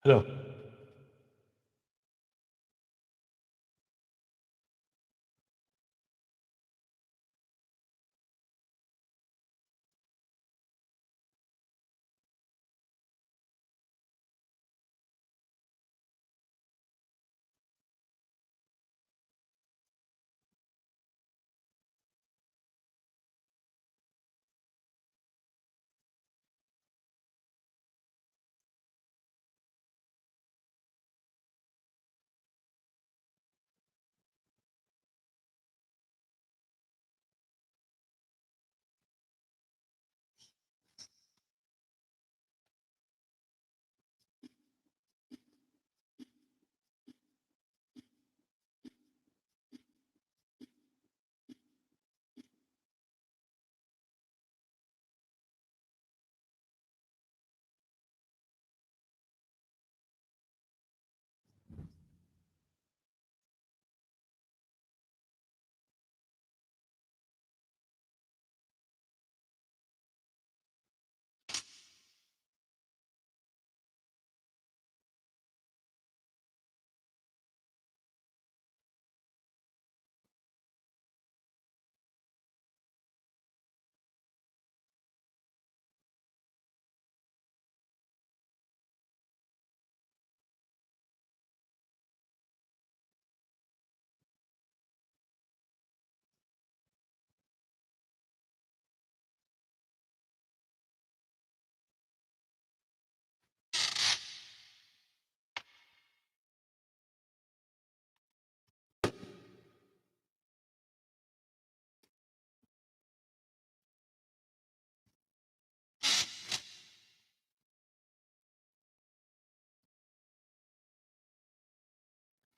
Halo,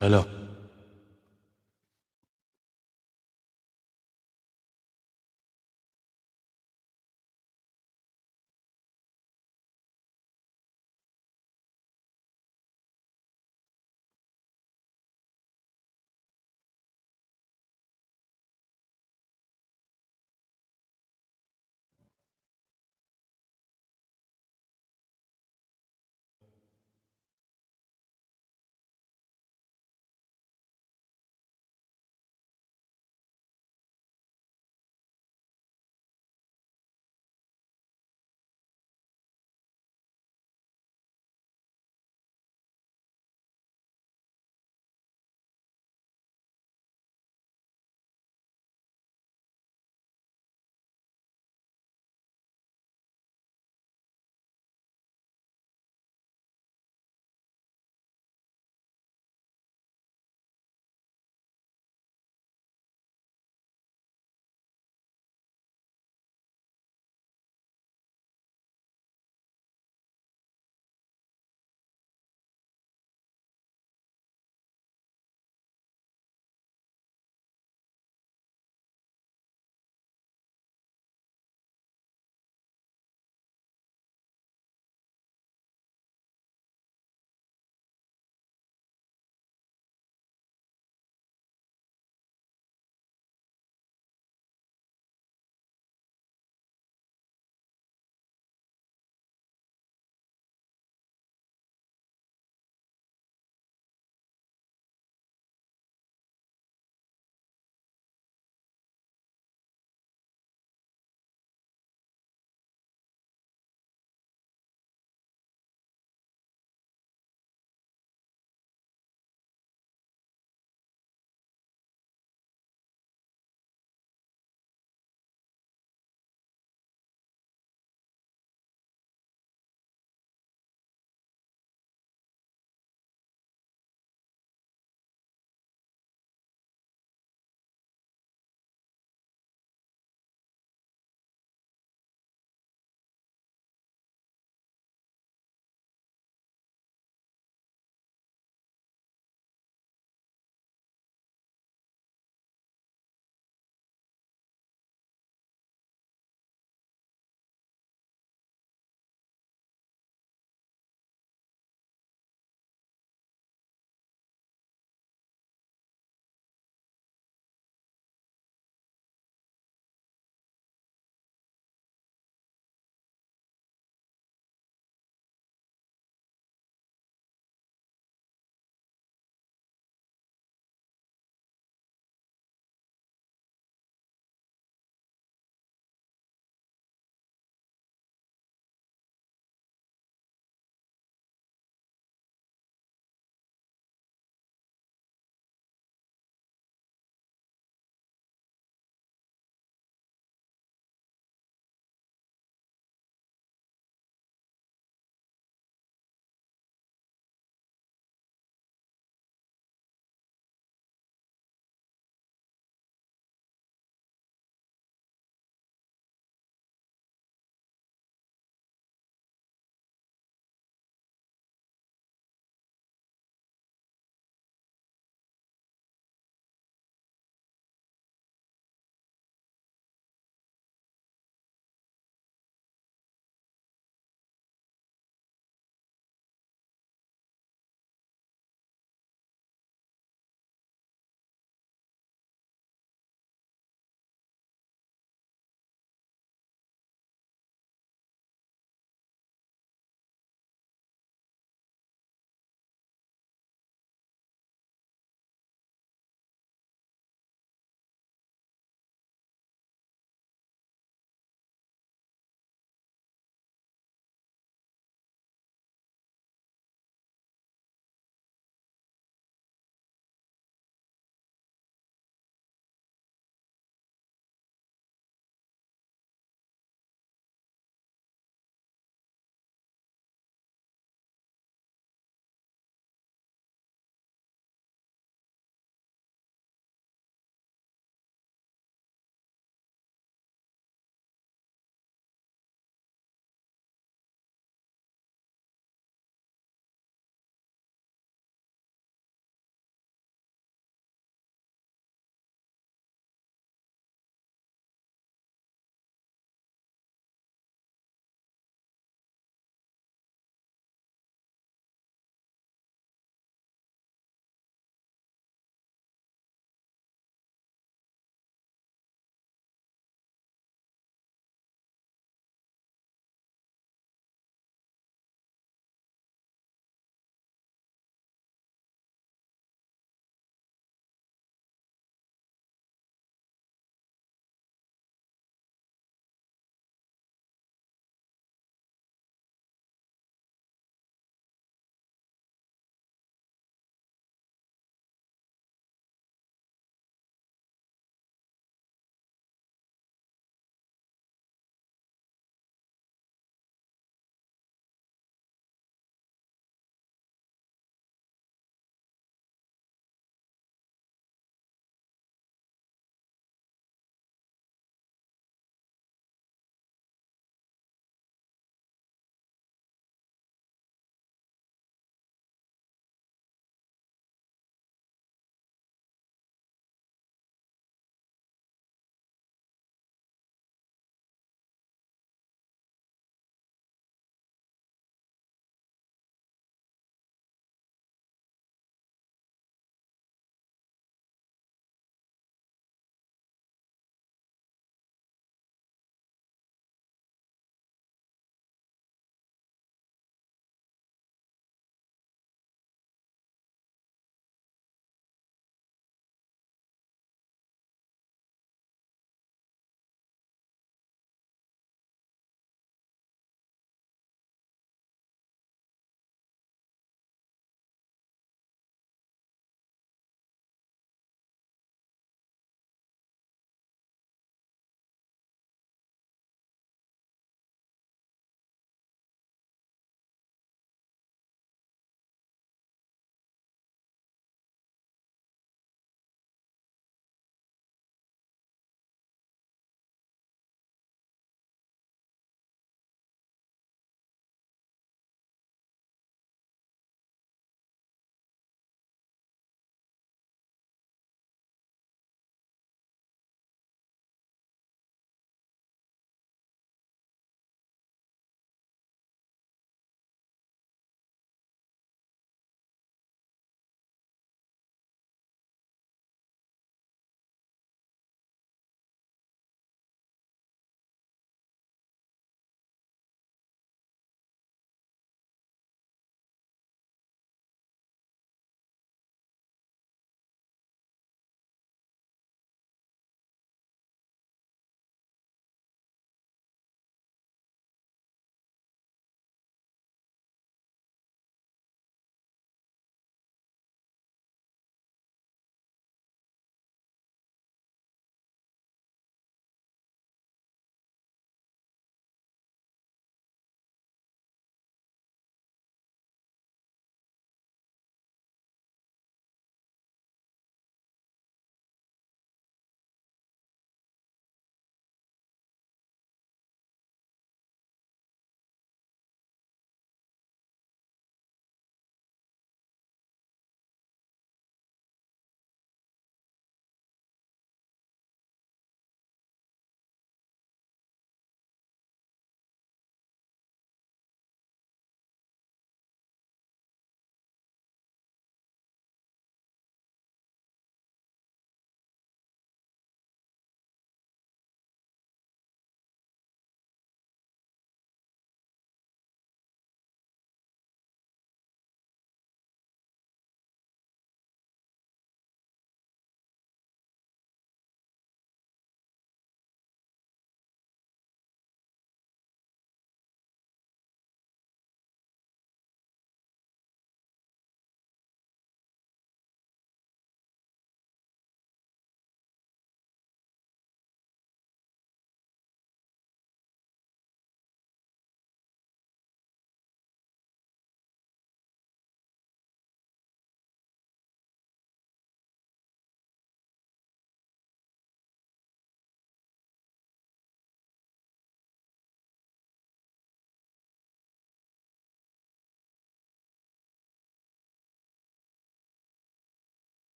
halo.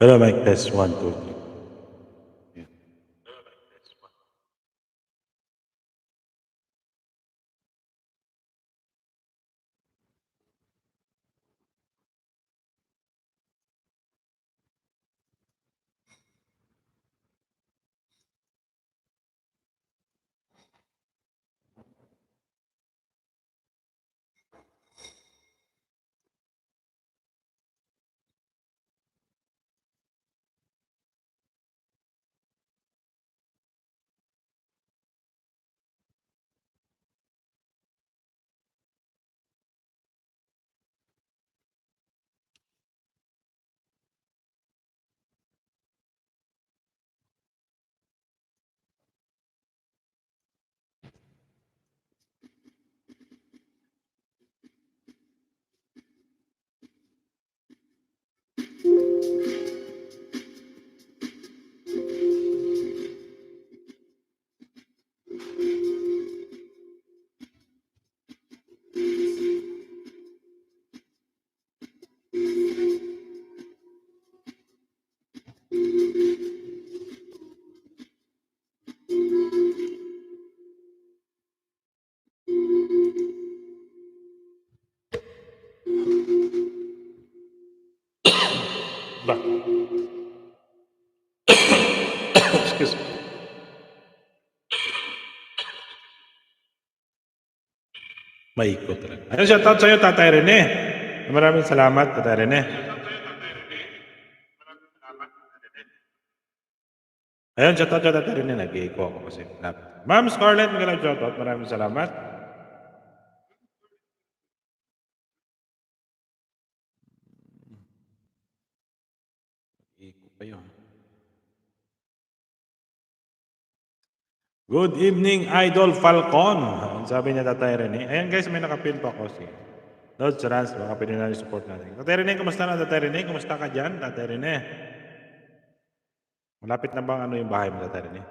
Hello, mic test 1, 2, 3. Yeah. Ba? Excuse me. Maikot talaga. Ayun, shoutout sa'yo, Tatay Rene. Maraming salamat, Tatay Rene. Ayun, shoutout sa'yo, Tatay Rene. Nag-i-echo ako kasi. Ma'am Scarlett, magalang shoutout. Maraming salamat. Echo pa yun. Good evening, Idol Falcon. Ang sabi niya, Tatay Rene. Ayan guys, may nakapin pa ako si Lord Sarans. Baka pwede na support natin. Tatay Rene, kumusta na, Tatay Rene? Kumusta ka dyan, Tatay Rene? Malapit na bang ano yung bahay mo, Tatay Rene?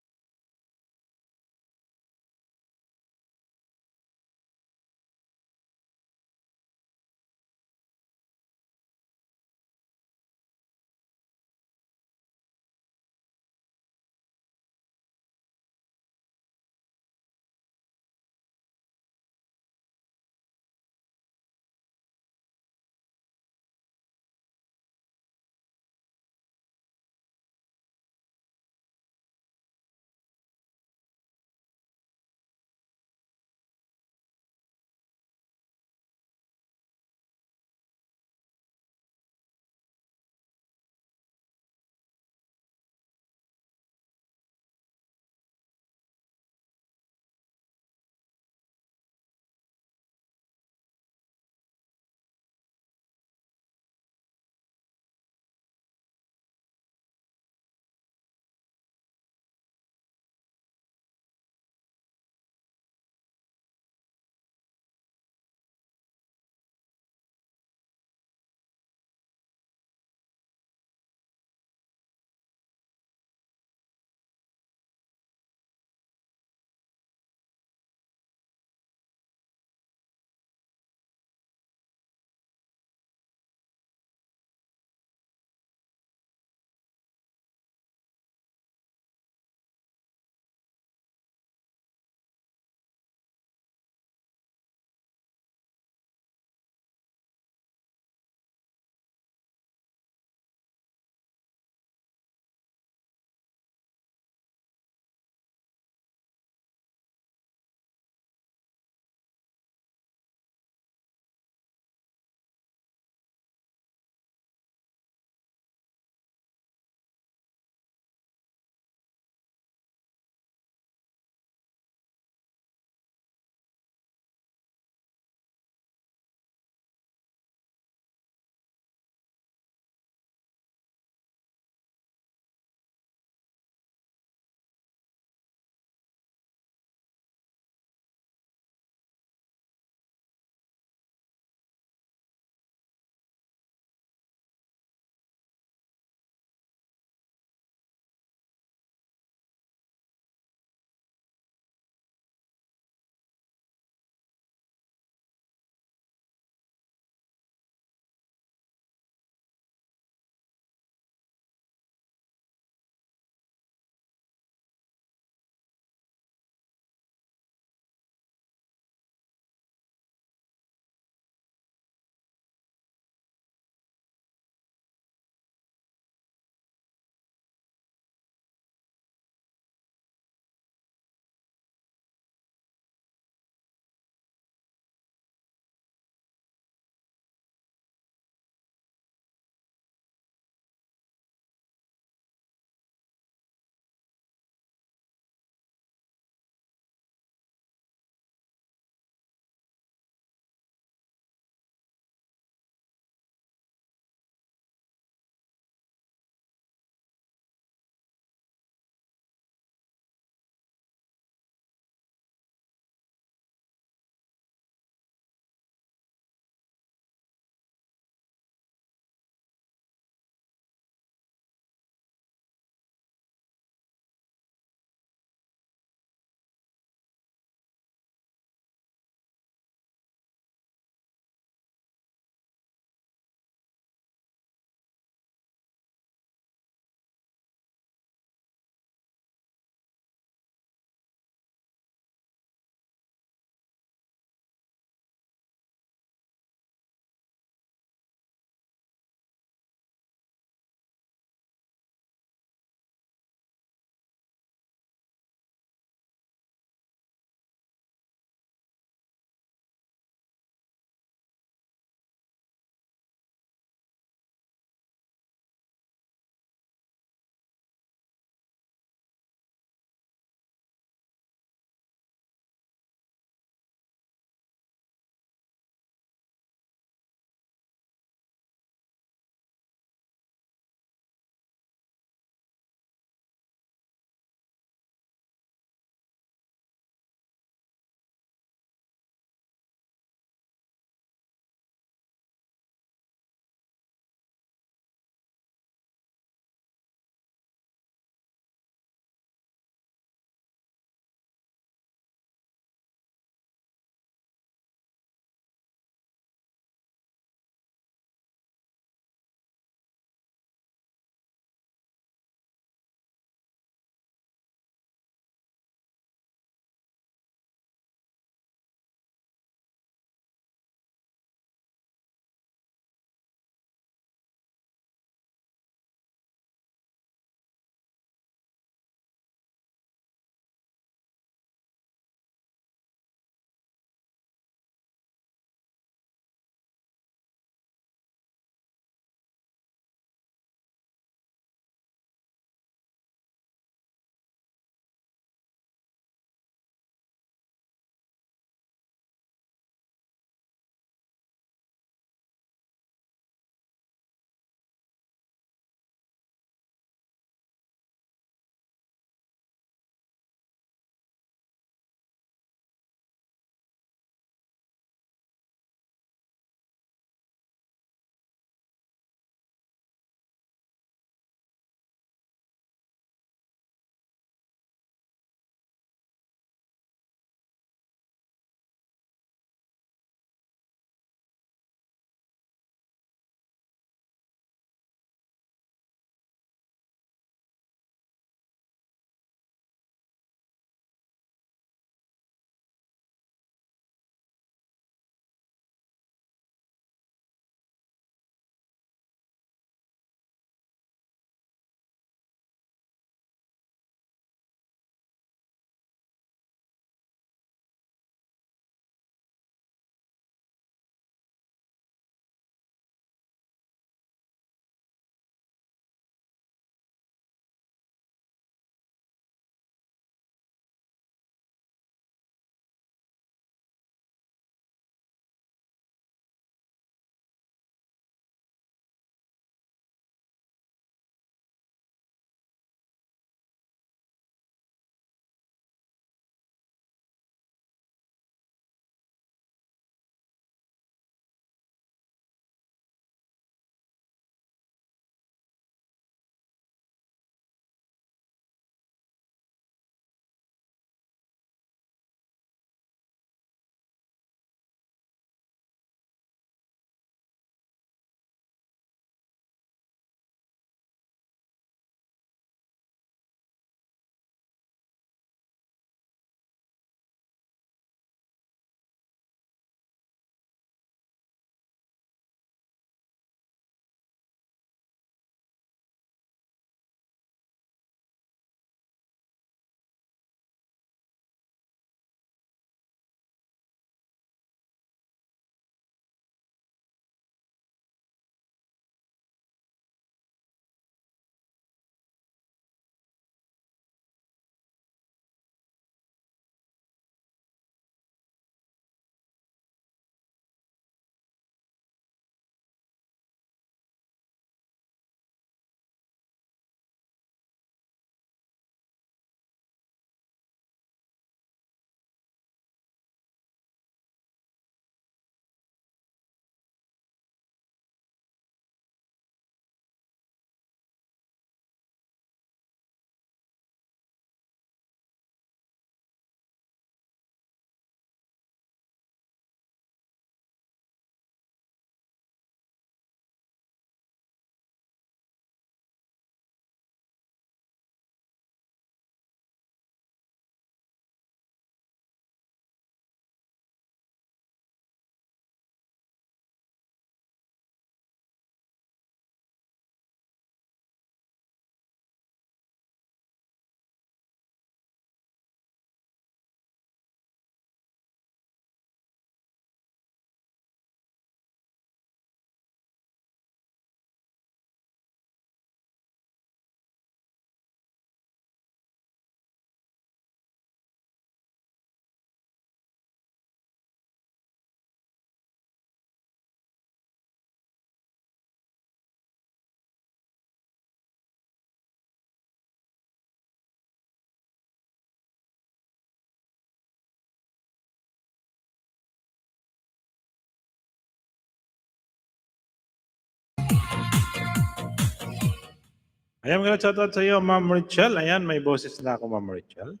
Ayan, mga shoutout sa iyo, Ma'am Richel. Ayan, may boses na ako, Ma'am Richel.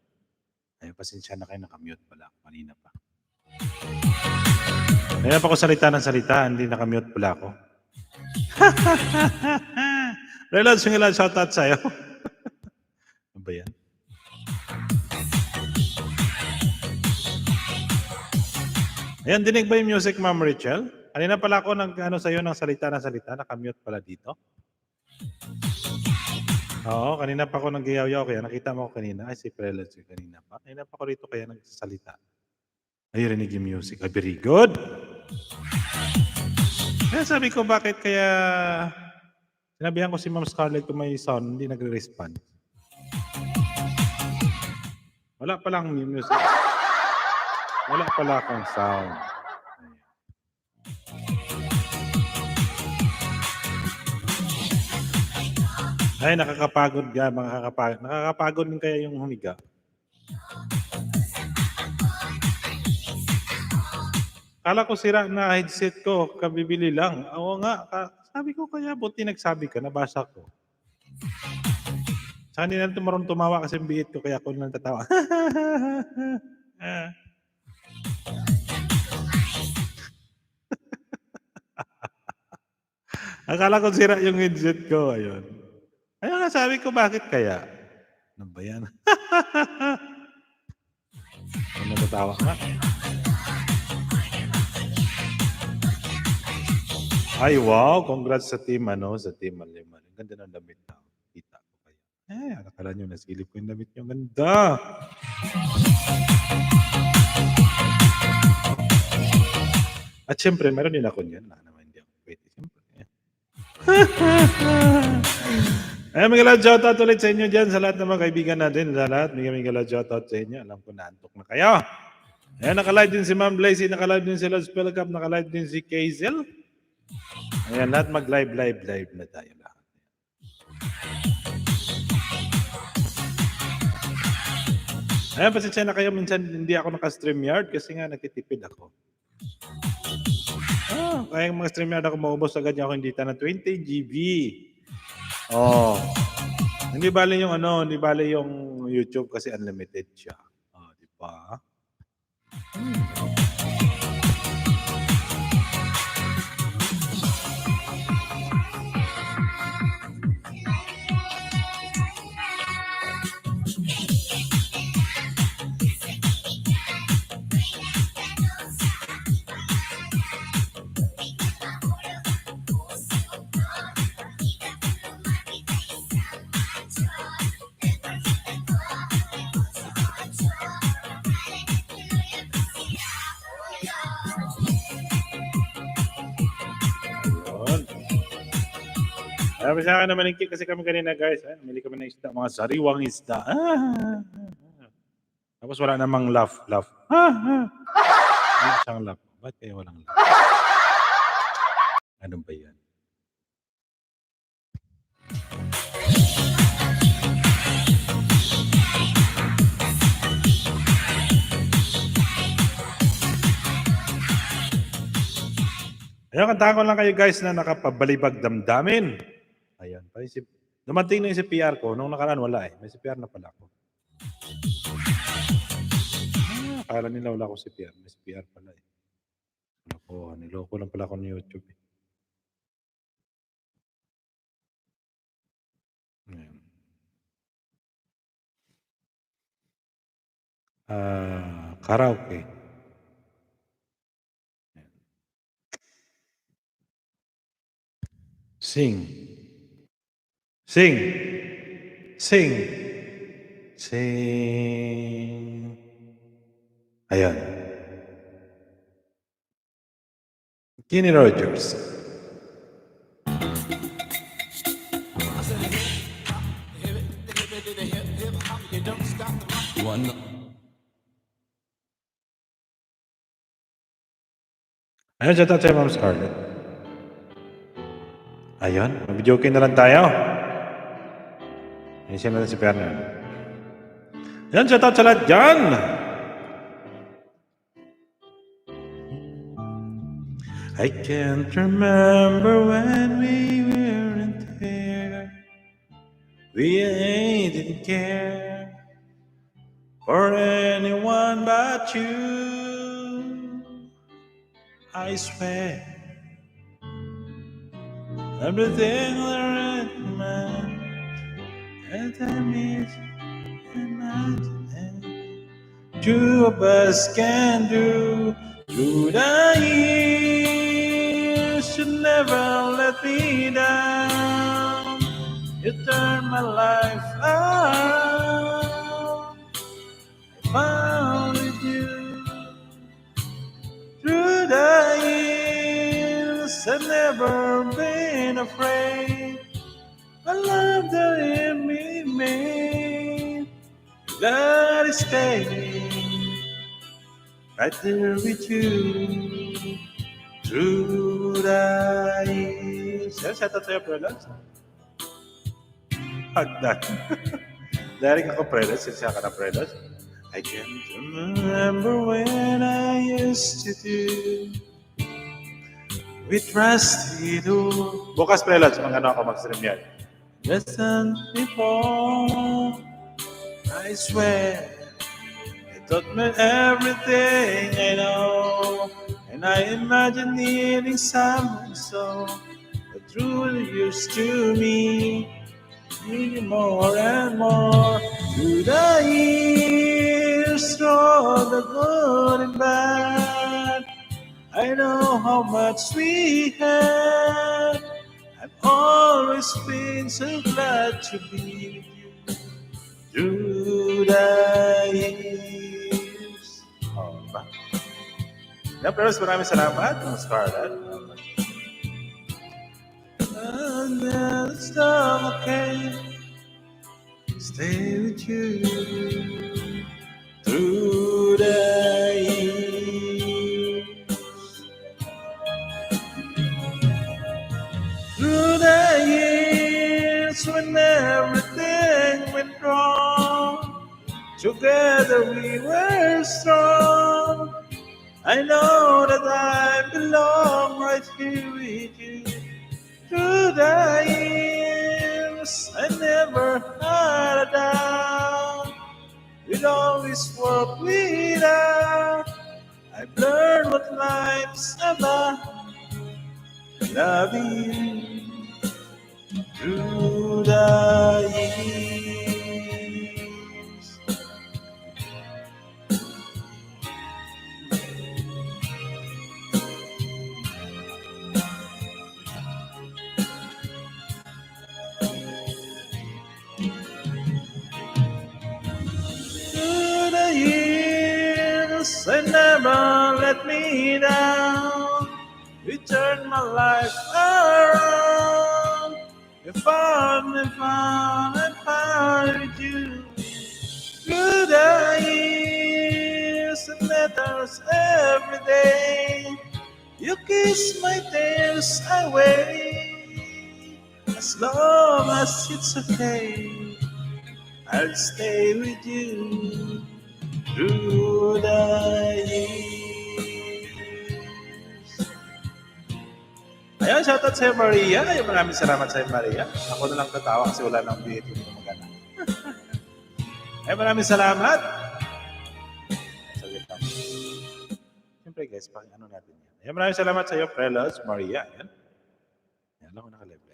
Ayan, pasensya na kayo, nakamute pala ako kanina pa. Ayan pa ako salita ng salita, hindi nakamute pala ako. Reload, singilan, shoutout sa iyo. Ano ba yan? Ayan, dinig ba yung music, Ma'am Richel? Kanina pala ako nag-ano sa iyo ng salita ng salita, nakamute pala dito. Oo, kanina pa ako nag-iyaw-yaw kaya nakita mo ako kanina. Ay, si Preload si kanina pa. Kanina pa ako rito kaya nagsasalita. Ay, rinig yung music. Ay, very good. Kaya sabi ko, bakit kaya sinabihan ko si Ma'am Scarlett kung may sound, hindi nagre-respond. Wala palang music. Wala pala akong sound. Ay, nakakapagod ka, nakakapagod din kaya yung humiga. Kala ko sira na headset ko, kabibili lang. Oo nga, sabi ko kaya buti nagsabi ka, nabasa ko. Sa kanila marunong tumawa kasi biit ko kaya ako nang tatawa. Akala ko sira yung headset ko, ayun. Ayun nga sabi ko, bakit kaya? Ano ba yan? Ano natatawa ka? Ay, wow! Congrats sa team, sa team Aliman. Ang ganda ng damit na. Kita ko kayo. Akala nyo, nasilip ko yung damit nyo. Ganda! At syempre, meron din ako niyan. Naman hindi ako pwede. Syempre. Ayan, mga love, shoutout ulit sa inyo dyan. Sa lahat ng mga kaibigan natin. Sa lahat, mga love, shoutout sa inyo. Alam ko, naantok na kayo. Ayan, nakalive din si Ma'am Blazy. Nakalive din si Lods Pelcap. Nakalive din si Kazel. Ayan, lahat mag-live na tayo lahat. Ayan, pasensya na kayo. Minsan hindi ako naka-StreamYard kasi nga nagtitipid ako. Kaya yung mga StreamYard ako maubos agad niya ako hindi na 20 GB. Hindi bale yung hindi bale yung YouTube kasi unlimited siya. Di ba? Sabi sa akin naman kasi kami kanina guys, mili kami ng isda, mga sariwang isda. Tapos wala namang laugh. Wala siyang laugh. Ba't kaya walang laugh? Ano ba yan? Ayun, kantahan ko lang kayo guys na nakapabalibag damdamin. Ayan. Dumating na yung CPR ko. Nung nakaraan wala May CPR na pala ako. Akala nila wala akong CPR. May CPR pala niloko lang pala ako ng YouTube. Ayan. Karaoke. Sing. Ayan. Kenny Rogers. Ayan, shout out sa Ma'am Scarlett. Ayan, mag-joking na lang tayo. Inisip natin si Fernand. Ayan, shout out sa lahat dyan. I can't remember when we weren't there. We didn't care for anyone but you. I swear, everything that man and I miss and two of us can do through the years. You never let me down. You turned my life around. I found with you through the years. I've never been afraid. I love the me made. Gotta stay right there with you through the years. Yan, shout out sa'yo, Prelas. Hagdan. Dari ka ko, Prelas. Siya ka na, Prelas. I can't remember when I used to do. We trusted you. Bukas, Prelas. Mga ano ako mag-stream yan. Listen before. I swear. It taught me everything I know. And I imagine needing someone so the truth used to me. Needing more and more through the years, through the good and bad. I know how much we had. I've always been so glad to be with you through the years. Oh, ba? Yeah, pero maraming salamat, Mga Scarlett. And it's not okay. Stay with you through the years. Through the years when everything went wrong, together we were strong. I know that I belong right here with you. Through the years, I never had a doubt. We'd always work without. I've learned what life's about. Loving you through the years. Through the years, I never let me down. You turned my life around. You found me, I found with you. Through the years, it matters every day. You kiss my tears away. As long as it's okay, I'll stay with you through the years. Ayan, shoutout sa'yo, Maria. Ay, maraming salamat sa'yo, Maria. Ako na lang tatawa kasi wala nang bihit yung magana. Ay, maraming salamat. Saglit lang. Siyempre, guys, ano natin yan. Ayan, maraming salamat sa'yo, Prelos, Maria. Ayan. Ayan, ako naka-live.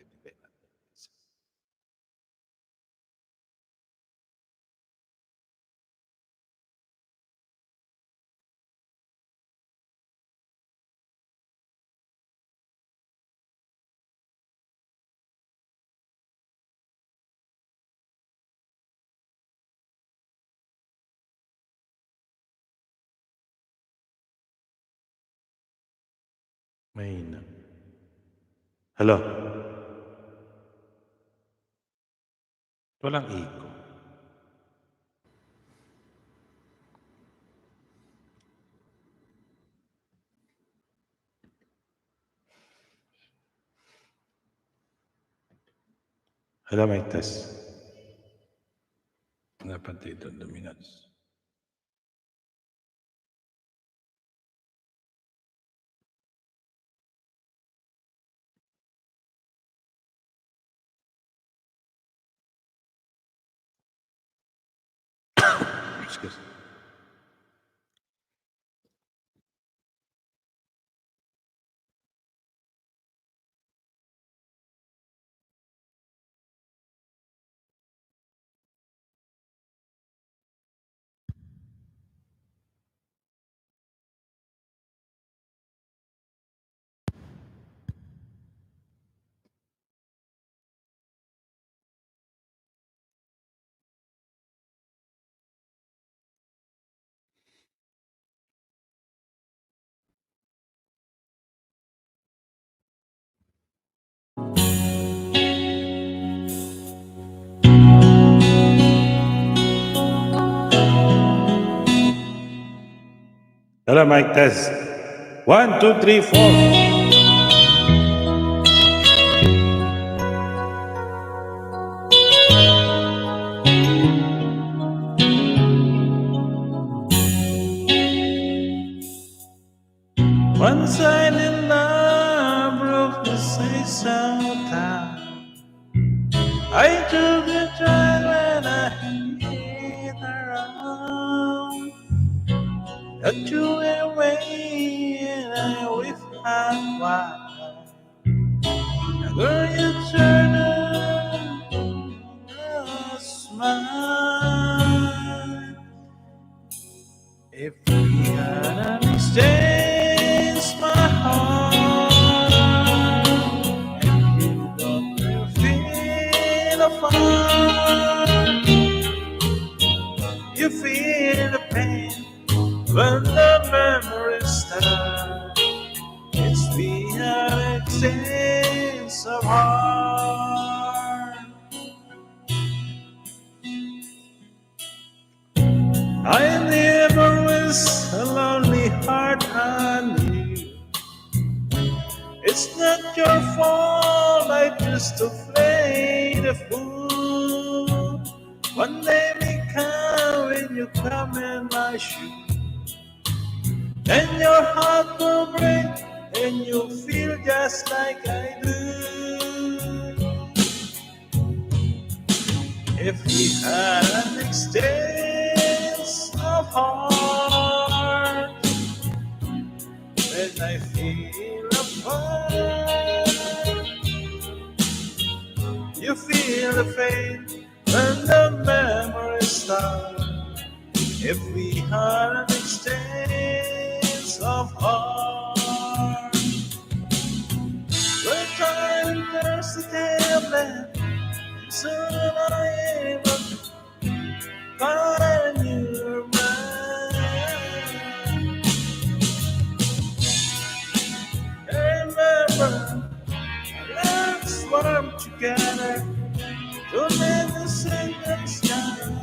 Mahina. Hello? Walang echo. Hello, mic test. Dapat dito, 2 minutes. Hello, mic test. 1, 2, 3, 4. Once I in love broke the seesaw town. I took a drive when I hit around. Got you away and I with hot wine. Girl, you turn a smile. If we had an exchange, my heart, and you don't feel a fire, you feel the pain when the memories start. It's the exchange of heart. I never was a lonely heart, honey. It's not your fault, I used to play the fool. One day may come when you come in my shoes, and your heart will break, and you'll feel just like I do. If we had an exchange of heart, when I feel apart, you feel the pain when the memories start. If we had an exchange of heart, we're trying to nurse the tablet, soon I am caught in your mind. Remember, let's work together to make the sentence shine.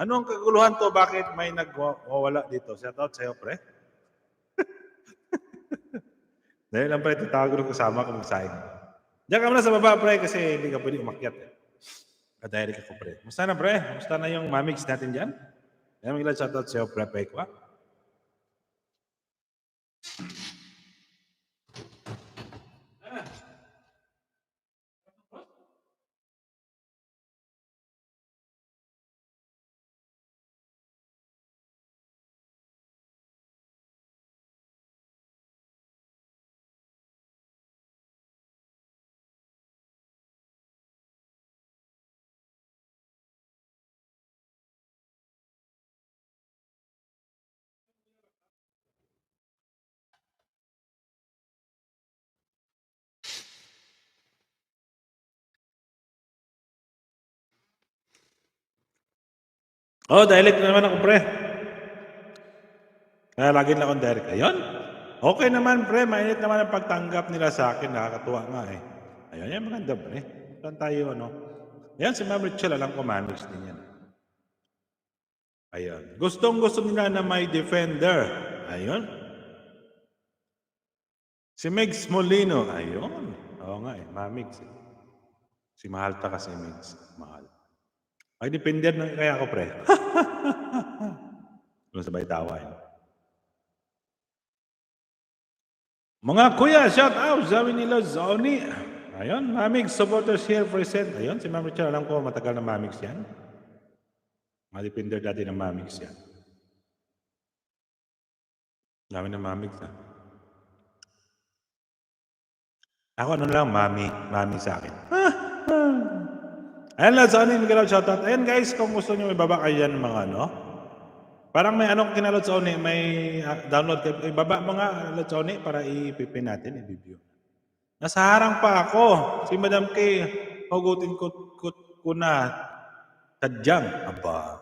Ano ang kaguluhan to? Bakit may nagwawala dito? Shout out sa'yo, pre. Dahil lang pre, tatawag ko kasama ko mag-sign. Diyan ka muna sa baba, pre, kasi hindi ka pwede umakyat. Direct ako, pre. Musta na, pre? Musta na yung mamigs natin dyan? Kaya mag-ilan shout out sa'yo, pre, Pekwa. Oh, direct na naman ako, pre. Kaya lagi na akong direct. Ayun. Okay naman, pre. Mainit naman ang pagtanggap nila sa akin. Nakakatuwa nga eh. Ayun, yan maganda, pre. Saan tayo, ano? Yan, si Ma'am Rachel, alam ko, mamigs din yan. Ayun. Gustong-gusto nila na may defender. Ayun. Si Megs Molino. Ayun. Oo nga eh, mamigs eh. Si Mahal ta kasi Megs. Mahal. Ay, defender na kaya ako, pre. Kung sabay tawa eh. Mga kuya, shout out. Sabi nila, Zoni. Ayun, mamigs supporters here present. Ayun, si Ma'am Rachel, alam ko, matagal na mamigs yan. Mga defender dati ng mamigs yan. Dami ng mamigs ha. Ako ano lang, mami sa akin. Ayan lang, Zoni, Miguel, shout out. Ayan guys, kung gusto nyo ibaba kayo yan mga ano. Parang may anong kinalot sa Oni, may download kayo. Ibaba mo nga, Lotsa para ipipin natin, i-review. Nasa harang pa ako. Si Madam K, hugutin ko na tadyang. Aba.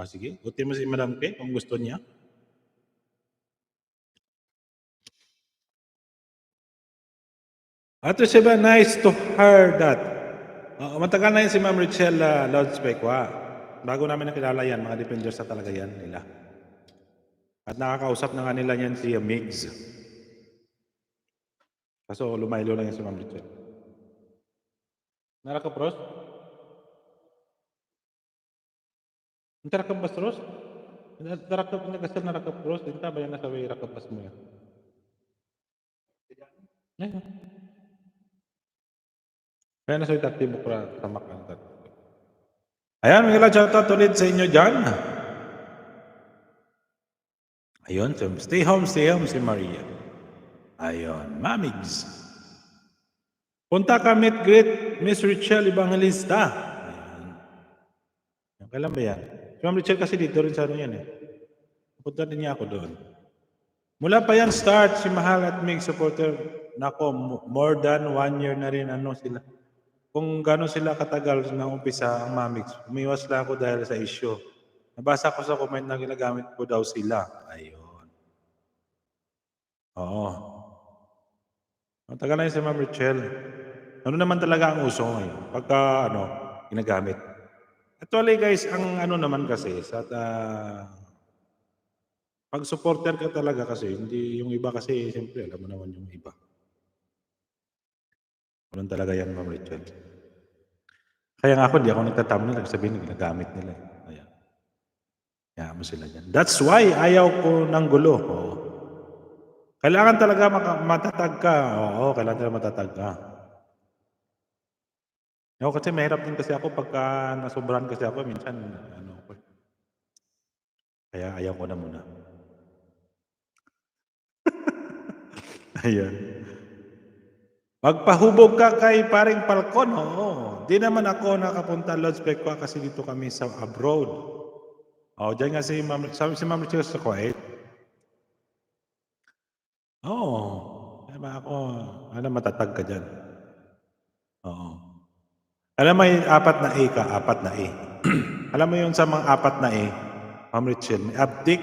Sige, hugutin mo si Madam K kung gusto niya. Ato siya ba, nice to hear that. Oo, matagal na yun si Ma'am Richelle Loudspequa. Bago namin nakilala yan, mga defenders na talaga yan nila. At nakakausap na nga nila yan si Migs. Kaso lumaylo lang yan si Ma'am Richelle. Narakap, Ros? Narakap bas, Ros? Narakap, nagasal narakap, Ros? Dinta ba yan nasa way rakap bas mo yan? Ayun. Kaya nasa way takti bukra sa makan. Ayan, may shoutout ulit sa inyo dyan. Ayun, stay home si Maria. Ayun, Mamigs. Punta ka meet greet Miss Richelle Evangelista. Ayan. Kailan ba yan? Si Ma'am Richelle kasi dito rin sa ano yan eh. Punta din niya ako doon. Mula pa yan start, si Mahal at Mig supporter. Nako, more than 1 year na rin ano sila. Kung gano'n sila katagal na umpisa ang Mamix, umiwas lang ako dahil sa issue. Nabasa ko sa comment na ginagamit ko daw sila. Ayun. Oo. Matagal na yun si Ma'am Richelle. Ano naman talaga ang uso ngayon? Pagka ginagamit. Actually guys, ang ano naman kasi sa pag supporter ka talaga kasi, hindi yung iba kasi, siyempre alam mo naman yung iba. Ganun talaga yan, Ma'am Richelle. Kaya nga ako, hindi ako nagtatampo, nagsabihin, ginagamit nila. Ayan. Kaya mo sila dyan. That's why ayaw ko ng gulo. Oo. Kailangan talaga matatag ka. Oo, kailangan talaga matatag ka. Ako kasi mahirap din kasi ako pagka nasobrahan kasi ako, minsan, kaya ayaw ko na muna. Ayan. Magpahubog ka kay paring Falcon. Oo. Di naman ako nakapunta Loudspequa kasi dito kami sa abroad. Oh, diyan nga si Ma'am Richelle sa Kuwait. Oo. Diba ako, matatag ka dyan. Oo. Alam mo yung apat na A ka, apat na A. Alam mo yun sa mga apat na A, Ma'am Richelle, may abdik,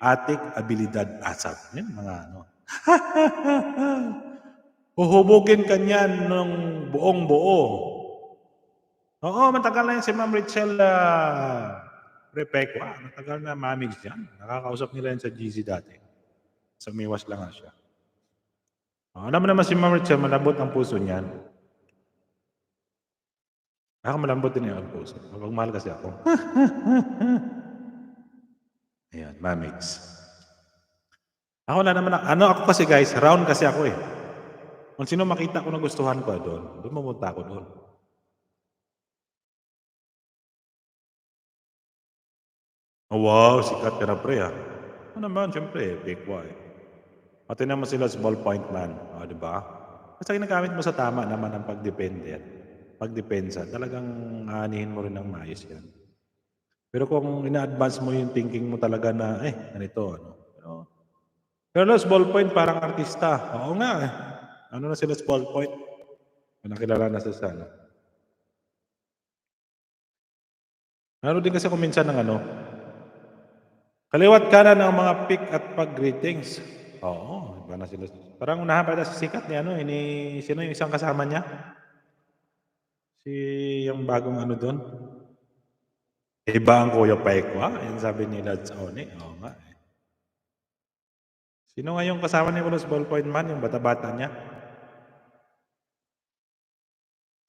atik, abilidad, asap. Yan mga Uhubugin ka niyan ng buong buo. Oo, matagal na yun si Ma'am Richelle Repequa. Matagal na Mamigs yan. Nakakausap nila yan sa GC dati. Sa Miwas lang nga siya. Alam mo naman si Ma'am Richelle, malambot ang puso niyan. Ako malambot din yung puso. Mapagmahal kasi ako. Ayan, Mamigs. Ako na naman, ako kasi guys, round kasi ako eh. Kung sino makita ko na gustuhan ko doon pumunta ako doon. Oh, wow, sikat ka na pre ha. Ano naman, siyempre, Pequa eh. Pati naman sila sa ballpoint man. Di ba? Basta ginagamit mo sa tama naman ang pagdepende. Pagdepensa, talagang aanihin mo rin ng maayos yan. Pero kung ina-advance mo yung thinking mo talaga na, ganito, Pero sa ballpoint, parang artista. Oo nga eh. Ano na sila sa ballpoint? Nakilala na sa sana. Ano din kasi kuminsan ng kaliwat kanan ng mga pick at pag-greetings. Oo, iba na sila. Parang unahan pa sa sikat ni sino yung isang kasama niya? Si yung bagong doon. Iba ang Kuya Paekwa. Yan sabi ni Lads One. Oo nga eh. Sino nga yung kasama ni Wallace Ballpoint Man? Yung bata-bata niya?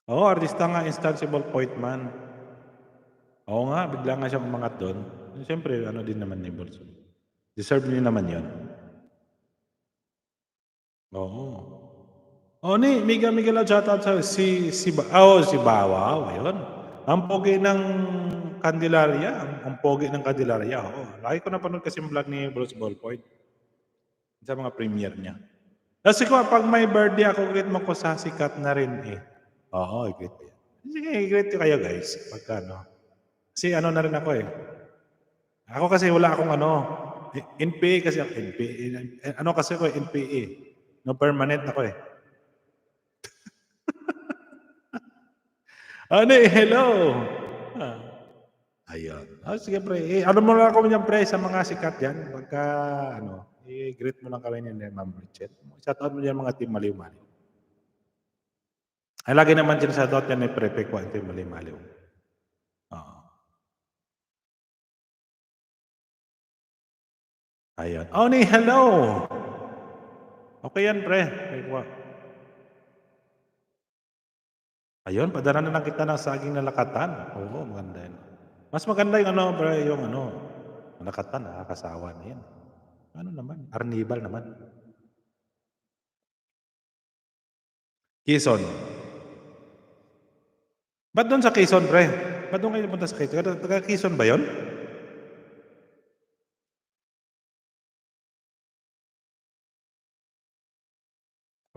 Oo, artista nga instant si Ballpoint Man. Oo nga, bigla nga siya umangat doon. Siyempre, din naman ni Bolso. Deserve niyo naman yun. Oo. Ni Miguel shoutout sa si Bawaw, ayun. Ang pogi ng Candelaria, ang pogi ng Candelaria. Oo. Lagi ko napanood kasi yung vlog ni Bruce Ballpoint. Sa mga premiere niya. Kasi ko, pag may birthday ako, greet mo ko sa sikat na rin eh. Oo, i-greet ko yan. Sige, i-greet ko kayo guys. Pagka Kasi na rin ako eh. Ako kasi wala akong NPA kasi ako. NPA. Kasi ako NPA. No permanent ako eh. Hello! Ayun. Sige pre. Mo lang ako niyan pre sa mga sikat yan. Pagka i-greet mo lang kami ni Ma'am Richelle. Shoutout mo dyan mga team maliw-maliw. Ay, lagi naman sinasagot yan ni Prepe ko, ito yung mali-maliw. Oo. Ayun. Oni, hello! Okay yan, pre. Ayun, padala na lang kita ng saging na lakatan. Oo, maganda yan. Mas maganda yung ano, pre, yung ano, lakatan, nakakasawa na yan. Ano naman, arnibal naman. Quezon. Ba't doon sa Quezon, pre? Ba't doon kayo punta sa Quezon? Taga Quezon ba yun?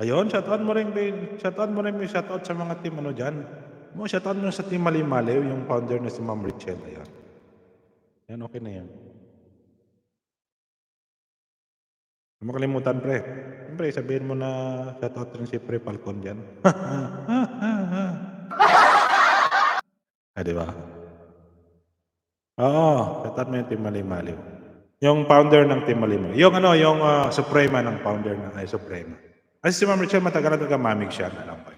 Ayun, shoutout mo rin, shoutout sa mga team ano dyan. Shoutout mo sa team Mali-Maliw, yung founder na si Ma'am Richelle. Ayan. Yan, okay na yan. Huwag makalimutan, pre. Siyempre, sabihin mo na shoutout rin si Pre Falcon dyan. Di ba? Oo, shoutout mo yung team Mali-Maliw. Yung founder ng team Mali-Maliw. Yung ano, yung Suprema ng founder ng Suprema. Kasi si Ma'am Richelle, matagal na taga-mamig siya. Alam ko.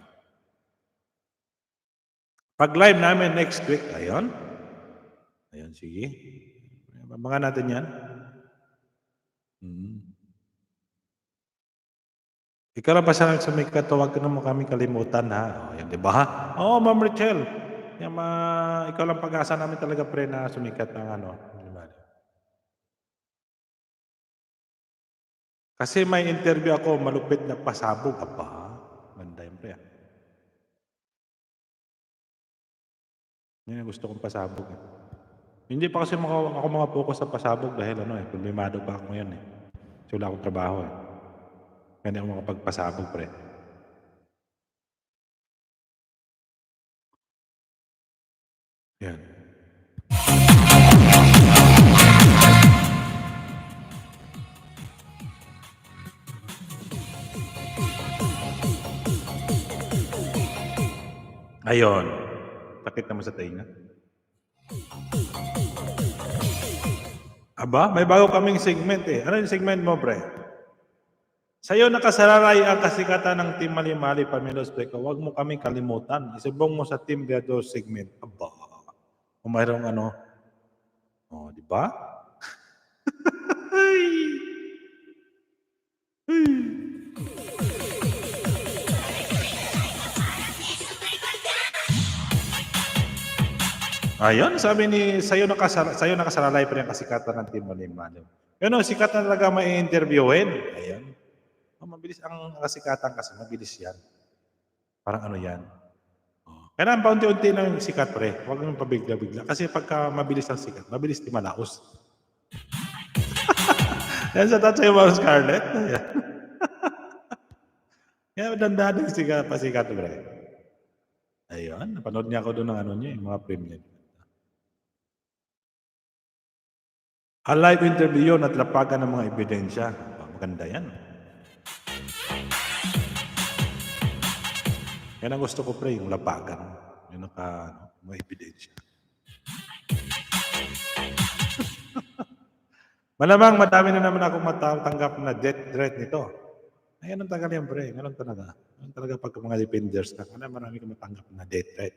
Pag live namin next week, ayun. Ayun, sige. Abangan natin yan. Ikaw lang pa sa sumikat, huwag ka naman kami kalimutan, ha? O, yan, di ba? Oo, Ma'am Richelle. Yan, ikaw lang pag-asa namin talaga, pre, na sumikat ng ano. Kasi may interview ako, malupit na pasabog. Aba, ganda yun, pre. Yan ang gusto kong pasabog. Hindi pa kasi ako mga focus sa pasabog dahil ano problemado pa ako ngayon eh. So wala akong trabaho eh. Kaya hindi ako makapagpasabog, pre. Yan. Ayun. Sakit naman sa tainga. Aba, may bago kaming segment eh. Ano yung segment mo, pre? Sa'yo nakasalalay ang kasikatan ng Team Mali-Mali Pamilos Beco. Huwag mo kami kalimutan. Isubong mo sa Team Gado segment. Aba. Kung mayroong ano. Oh, di ba? Ayun, sabi ni sa'yo nakasalalay pa rin ang kasikatan ng Team Mali-Mali. Ano, sikat na talaga may interviewin. Ayun. Mabilis ang kasikatan kasi, mabilis yan. Parang ano yan. Kailangan paunti-unti na yung sikat, pre. Huwag nang pabigla-bigla. Kasi pagka mabilis ang sikat, mabilis di malaos. Yan sa tatay mo, Scarlett. Yan. Yan, dandahan yung pasikat, pre. Ayun, napanood niya ako doon ng ano niya, yung mga premium. A live interview yun at lapagan ng mga ebidensya. Maganda yan. Yan ang gusto ko, pre, yung lapagan. Yung mga ebidensya. Malamang madami na naman akong matanggap na death threat nito. Ay, anong tagal yan, pre? Ganun talaga. Ganun talaga pag mga defenders ka. Marami kang matanggap na death threat.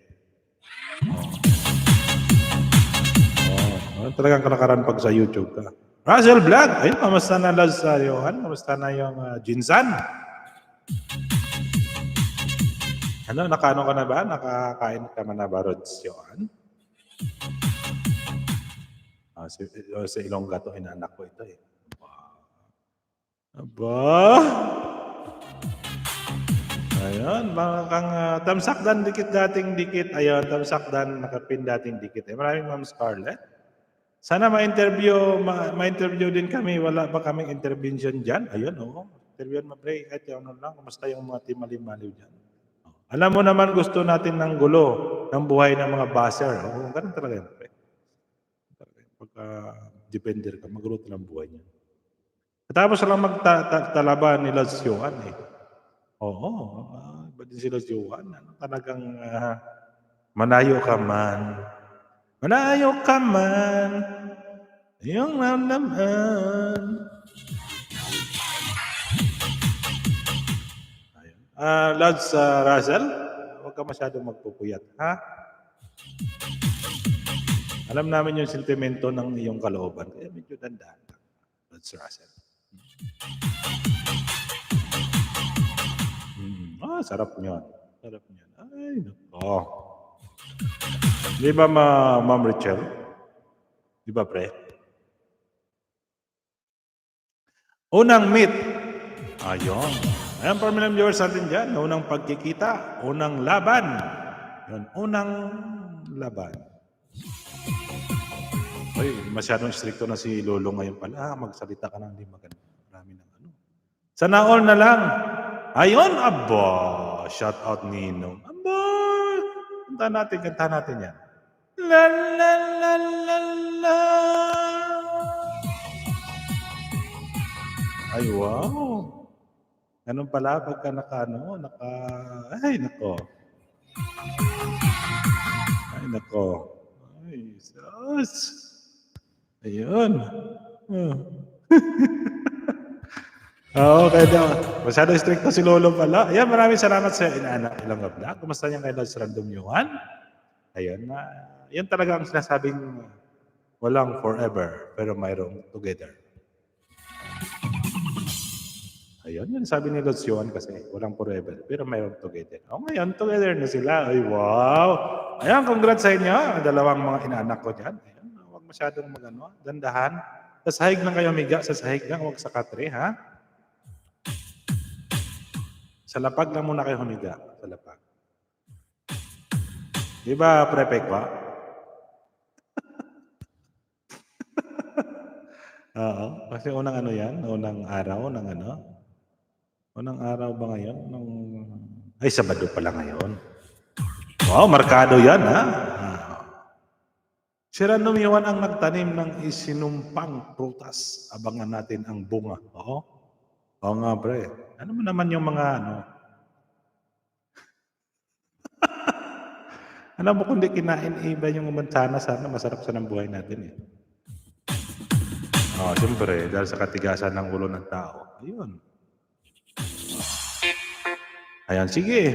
Talagang kalakaran pag sa YouTube ka. Russell Vlog! Ayun, kamusta na Laz sa Johan? Kamusta na yung Jinsan? Ano, nakano ka na ba? Nakakain ka na ba, Rods Johan? Sa Ilongga to, inaanak ko ito eh. Aba! Ayun, mga kang tamsakdan dikit dating dikit. Ayun, tamsakdan nakapin dating dikit. Maraming Ma'am Scarlett. Sana ma-interview din kami. Wala pa kaming intervention dyan. Ayun, oo. Interviewin mo, pre. Kahit yung ano lang, kumusta yung mga Team Mali-Maliw dyan. Alam mo naman, gusto natin ng gulo ng buhay ng mga buzzer. Oo, ganun talaga yan, pre. Pagka-depender ka, magulo talaga ang buhay niya. Tapos lang magtalaba ni Laz Johan eh. Oo, iba din si Laz Johan. Talagang manayo ka man. Manayo ka man. Yung naman. Laz Russell, Huwag ka masyadong magpupuyat, ha? Alam namin yung sentimento ng iyong kalooban. Kaya medyo dandahan lang. That's Russell. Sarap niyan. Sarap niyan. Ay, nako. Di ba, Ma'am Rachel? Di ba, pre? Unang meet. Ayun. Ayan, permanent viewers natin dyan. Unang pagkikita. Unang laban. Yun, unang laban. Ay, masyadong stricto na si Lolo ngayon pala. Magsalita ka na hindi maganda. Marami ng ano. Sana all na lang. Ayun, aba. Shout out Ninong. Aba. Kanta natin yan. La la la la la. Ay, wow. Ganun pala pagka ay, nako. Ay, nako. Ay, sus. Ayun. Oo, kaya masyado stricto si Lolo pala. Ayan, maraming salamat sa inaanak ilang vlog. Kumusta niyan kay Lods Random Yuan? Ayun, yan talaga ang sinasabing walang forever, pero mayroong together. Ayun, yun sabi ni Lods Yuan kasi walang forever, pero mayroong together. Ngayon, together na sila. Ay, wow! Ayan, congrats sa inyo. Dalawang mga inaanak ko dyan. Ayan, huwag masyadong dandahan. Sa sahig lang kayo miga, sa sahig lang, huwag sa katre, ha? Sa lapag lang muna kayo humiga. Sa lapag. Di ba, prepek ba? Oo. Kasi unang yan? Unang araw ng Unang araw ba ngayon? Ay, Sabado pala ngayon. Wow, markado yan, ha? Si Random Yuan ang nagtanim ng isinumpang prutas. Abangan natin ang bunga. Oo nga, pre. Ano mo naman yung mga Alam mo, kung di kinain iba yung mantsana, sana masarap sa ng buhay natin, eh. Siyempre, dahil sa katigasan ng ulo ng tao. Ayun. Ayan, sige.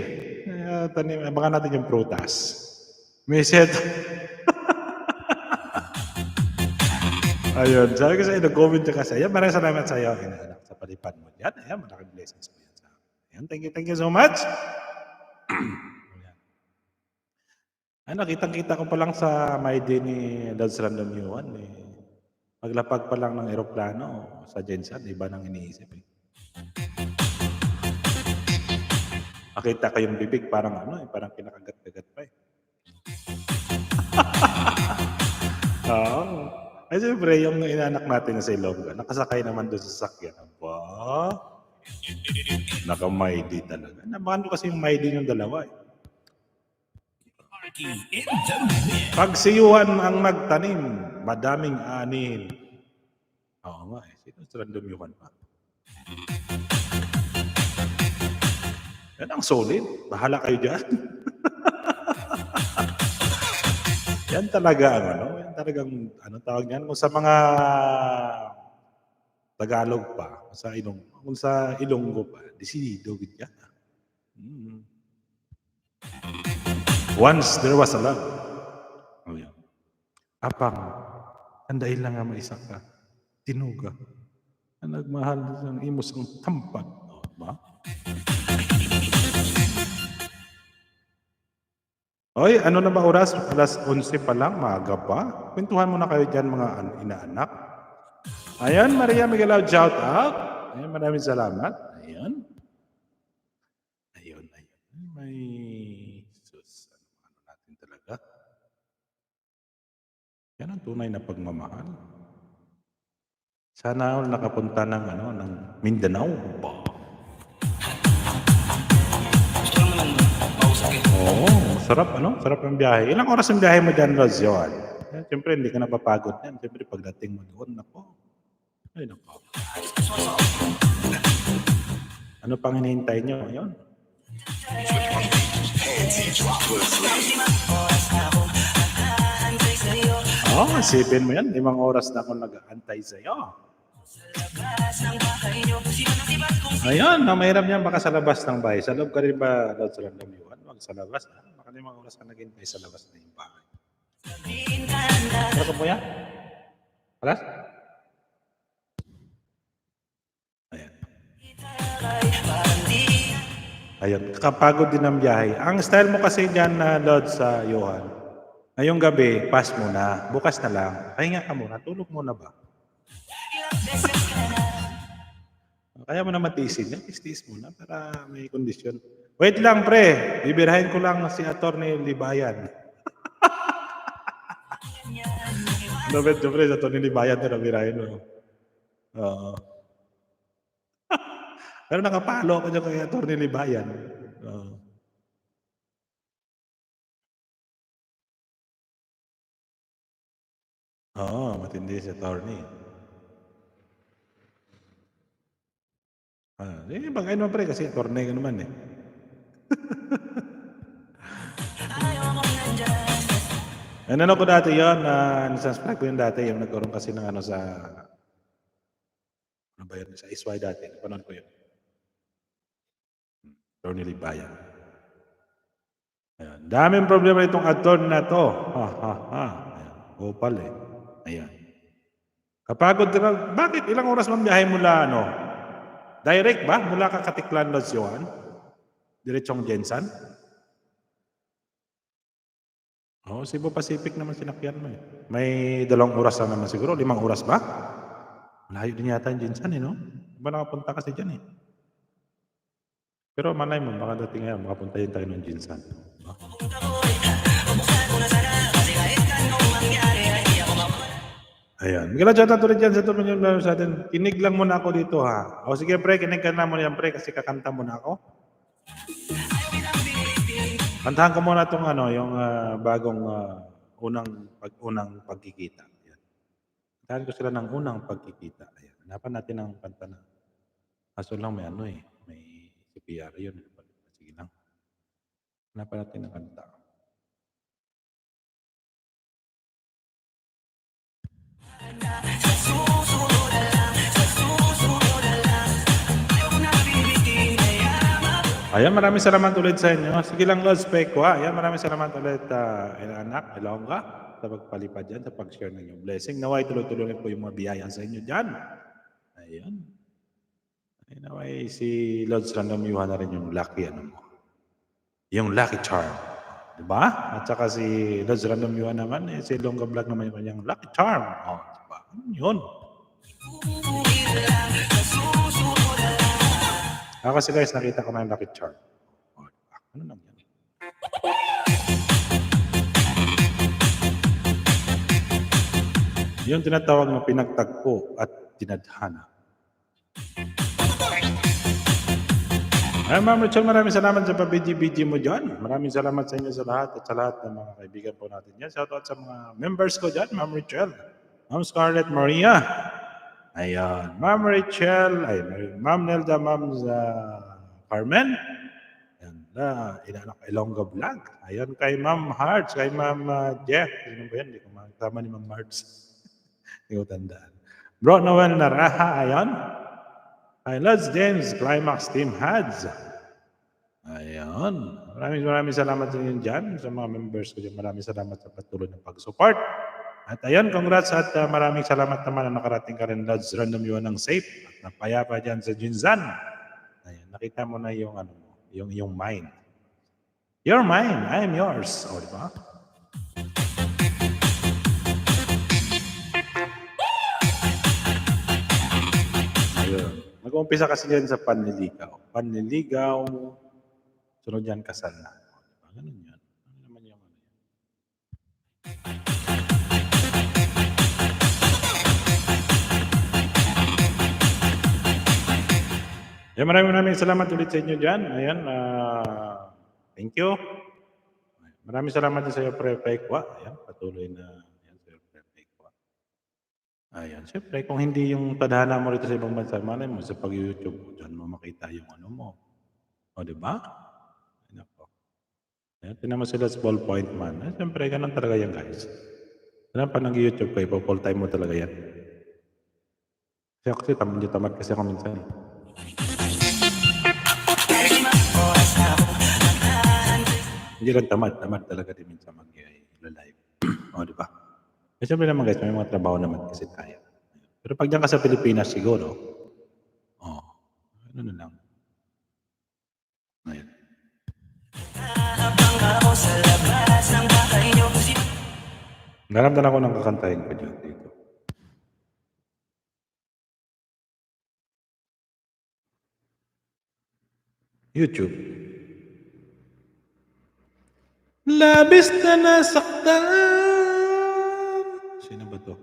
Abangan natin yung prutas. Miset. Ayun, sabi ko sa'yo, nag-comment ka kasi. Ayan, maraming salamat sa'yo, inaanak, sa palipad mo. Ayan, malaking blessings po yan sa akin. Ayan, thank you so much. Kitang-kita ko pa lang sa my day ni Lods Random Yuan. Paglapag pa lang ng eroplano sa Jensen, iba nang iniisip. Makita ko yung bibig, parang parang kinakagat-kagat pa. Oo. Ay, siyempre, yung inaanak natin na sa Ilongga, nakasakay naman doon sa sakyan. Aba, naka-Mayday talaga. Nabahan ko kasi yung Mayday yung dalawa. Pag si Yuan ang nagtanim, madaming anin. Oo nga, sino sa Random Yuan pa? Yan ang solid. Bahala kayo dyan. Yan talaga yan talagang tawag niyan, kung sa mga Tagalog pa, kung sa Ilonggo pa, desidido gid yan. Once there was a love. Yan. Apang, anday lang nga maisa ka, tinuga, na nagmahal ng imos ang tampad. Ba? Oy, ano na ba oras? Alas 11 pa lang, maaga pa. Kwentuhan muna kayo dyan, mga inaanak. Ayan, Maria Miguelao, shout out. Ayan, maraming salamat. Ayan. May sus, ano natin talaga. Yan ang tunay na pagmamahal. Sana all nakapunta ng Mindanao. Sarap, Sarap ang biyahe. Ilang oras ang biyahe mo dyan, Lods Yuan? Siyempre, hindi ka napapagod yan. Siyempre, pagdating mo doon, ay, nako. Ano pang hinihintay nyo ngayon? Isipin mo yan. 5 oras na ako nag-aantay sa'yo. Ayun, mahirap niyan baka sa labas ng bahay. Sa loob ka rin ba, Lods Random Yuan? Wag sa labas. Baka limang oras ka naghintay sa labas na yung bahay. Ano po yan? Alas? Ayan. Ayun, kakapagod din ang biyahe. Ang style mo kasi dyan na load sa Johan, ngayong gabi, pass muna. Bukas na lang. Pahinga ka muna. Tulog muna ba? Kaya mo na matiisin yan. Tiis muna para may kondisyon. Wait lang, pre. Bibirahin ko lang si Atty. Libayan. No, bet pre. Sa Atty. Libayan na nabirahin mo. Oo. Pero nakapalo ako dyan kay Atty. Libayan. Oo. Oo, matindi si attorney. Bagayin mo pre kasi attorney ka naman eh. Ano ko dati yun, nisubscribe ko yun dati, yung nagkaroon kasi ng ano sa, ano ba yun, sa SY dati, napanood ko yun. Attorney Libayan. Ayan. Daming problema itong attorney na to. Ayan. Gopal eh. Ayan. Kapagod na, bakit ilang oras man biyahe mula ano? Direct ba? Mula ka Katiklan, Los Johan? Diretsong Jensan? Oo, Cebu Pacific naman sinakyan mo eh. May 2 oras na naman siguro, 5 oras ba? Layo din yata yung Jensan eh, no? Diba nakapunta kasi dyan eh. Pero malay mo, baka dating ngayon, makapunta yun tayo ng Jensan. Ayan. Miguel Jota tuloy dyan sa tulong yung sa atin. Kinig lang muna ako dito ha. O sige pre, kinig ka na muna yan pre kasi kakanta muna ako. Kantahan ko muna itong ano, yung bagong unang pagkikita. Ayan. Kantahan ko sila ng unang pagkikita. Ayan. Hanapan natin ang kanta na. Kaso lang may ano eh. May CPR yun. Sige lang. Hanapan natin ang kanta. Ayan, maraming salamat ulit sa inyo. Sige lang, Lord Spekwa. Ayan, maraming salamat ulit, anak, Ilongga, sa pagpalipad dyan, sa pag-share ng inyong blessing. Naway, tuloy-tuloy po yung mga biyaya sa inyo dyan. Ayan. Ay, naway, si Lord Random Yuhan na rin yung lucky, ano mo. Yung lucky charm. Diba? At saka si Lord Random Yuhan naman, si Ilongga Vlog naman yung kanyang lucky charm. O, diba? Yun. Ako kasi guys, nakita ko na yung lucky charm. O, diba? Ano lang yan? Yung tinatawag na pinagtagpo at tinadhana. Ay, Ma'am Rachel, maraming salamat sa pa-BG mo dyan. Maraming salamat sa inyo sa lahat at sa lahat ng mga kaibigan po natin dyan. Shoutout sa mga members ko dyan, Ma'am Rachel, Ma'am Scarlett Maria. Ayan, Ma'am Rachel, ay, Ma'am Nelda, Ma'am Carmen. Ayan, inanak Ilongga Vlog. Ayan, kay Ma'am Hearts, kay Ma'am Jeff. Sino ba yan? Hindi ko makasama ni Ma'am Hearts. Hindi ko tandaan. Bro Noel Naraha, ayan. Ay, Lods James, Climax Team Hads. Ayan. Maraming salamat sa inyo dyan, sa mga members ko dyan. Maraming salamat sa patuloy ng pag-support. At ayan, congrats at maraming salamat naman na nakarating ka rin, Lods Random Yuan ng safe at napayapa dyan sa Jinzan. Ayan, nakita mo na yung, ano, yung mine. You're mine, I am yours. O, diba? Ayun. Mag-uumpisa kasi yan sa panliligaw. Panliligaw, sunod yan kasal na. Diba? Ganun yan. Ano naman yung ano yan? Ayan, maraming salamat ulit sa inyo dyan. Ayan, thank you. Maraming salamat din sa iyo, Pre Pekwa. Ayan, patuloy na. Ayan, sa iyo, Pre Pekwa. Ayan, siyempre, kung hindi yung tadhana mo rito sa ibang bansa, malay mo sa pag-YouTube, dyan mo makita yung ano mo. O, diba? Ayan po. Ayan, tinan mo sila sa ballpoint man. Ayan, siyempre, ganun talaga yan, guys. Alam pa nag-YouTube kayo, full time mo talaga yan. Kasi tamad kasi ako minsan. Hindi lang tamad, tamad talaga din minsan mag-live. O, di ba? Eh, siyempre naman guys, may mga trabaho naman kasi tayo. Pero pag diyan ka sa Pilipinas siguro, oh, ano na lang. Ayun. Naramdaman ako ng kakantahin ko dyan dito. YouTube. Labis na nasaktan. Sino ba to?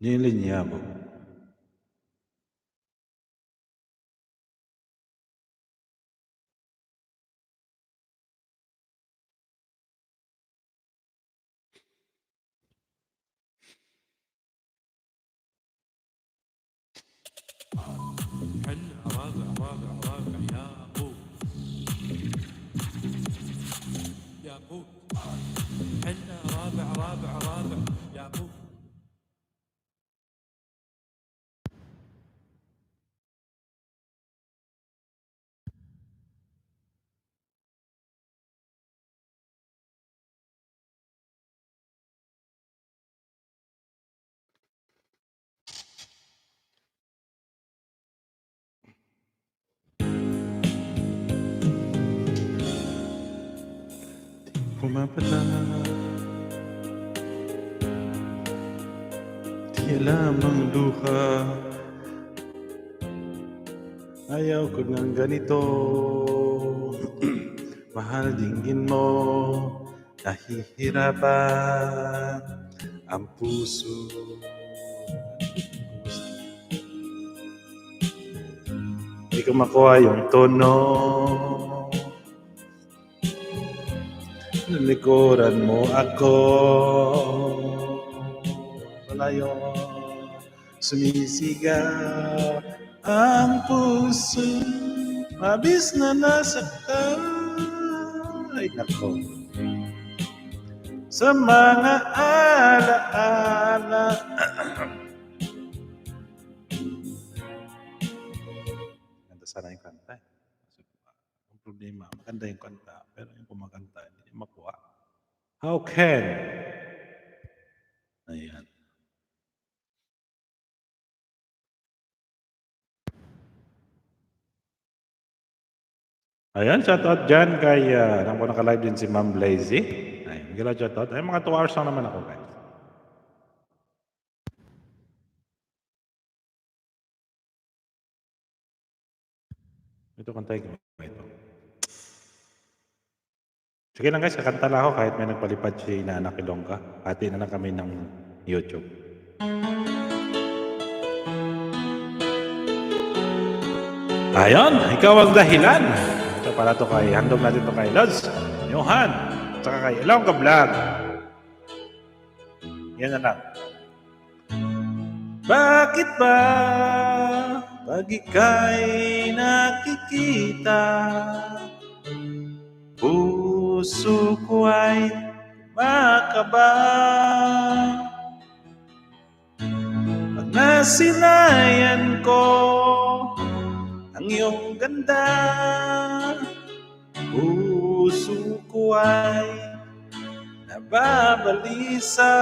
Nilinyabo. Pumapala. Di alam ang luha. Ayaw ko ng ganito. Mahal dinggin mo. Nahihirapan ang puso. Hindi ko makuha yung tono. Nalikuran mo ako. Malayo. Sumisigaw ang puso. Mabis na nasaktan. Ay nako. Sa mga alaala. Ganda sana yung kanta. Ang problema, maganda yung kanta, pero yung kumakanta, hindi makuha. How can? Ayan. Ayan, shoutout dyan kay, alam ko naka-live din si Ma'am Blazy. Ayan, gila shoutout. Ay, mga 2 hours lang naman ako, guys. Ito, kantay ko ito. Sige lang guys, kakanta lang ako kahit may nagpalipad si Nana Kilongka. Hati na lang kami ng YouTube. Ayon, ikaw ang dahilan. Ito para to kay, handog natin to kay Lods, Johan, saka kay Ilongga Vlog. Yan na lang. Bakit ba pag ika'y nakikita, puso ko ay makaba? Pag nasilayan ko ang iyong ganda, puso ko ay nababalisa.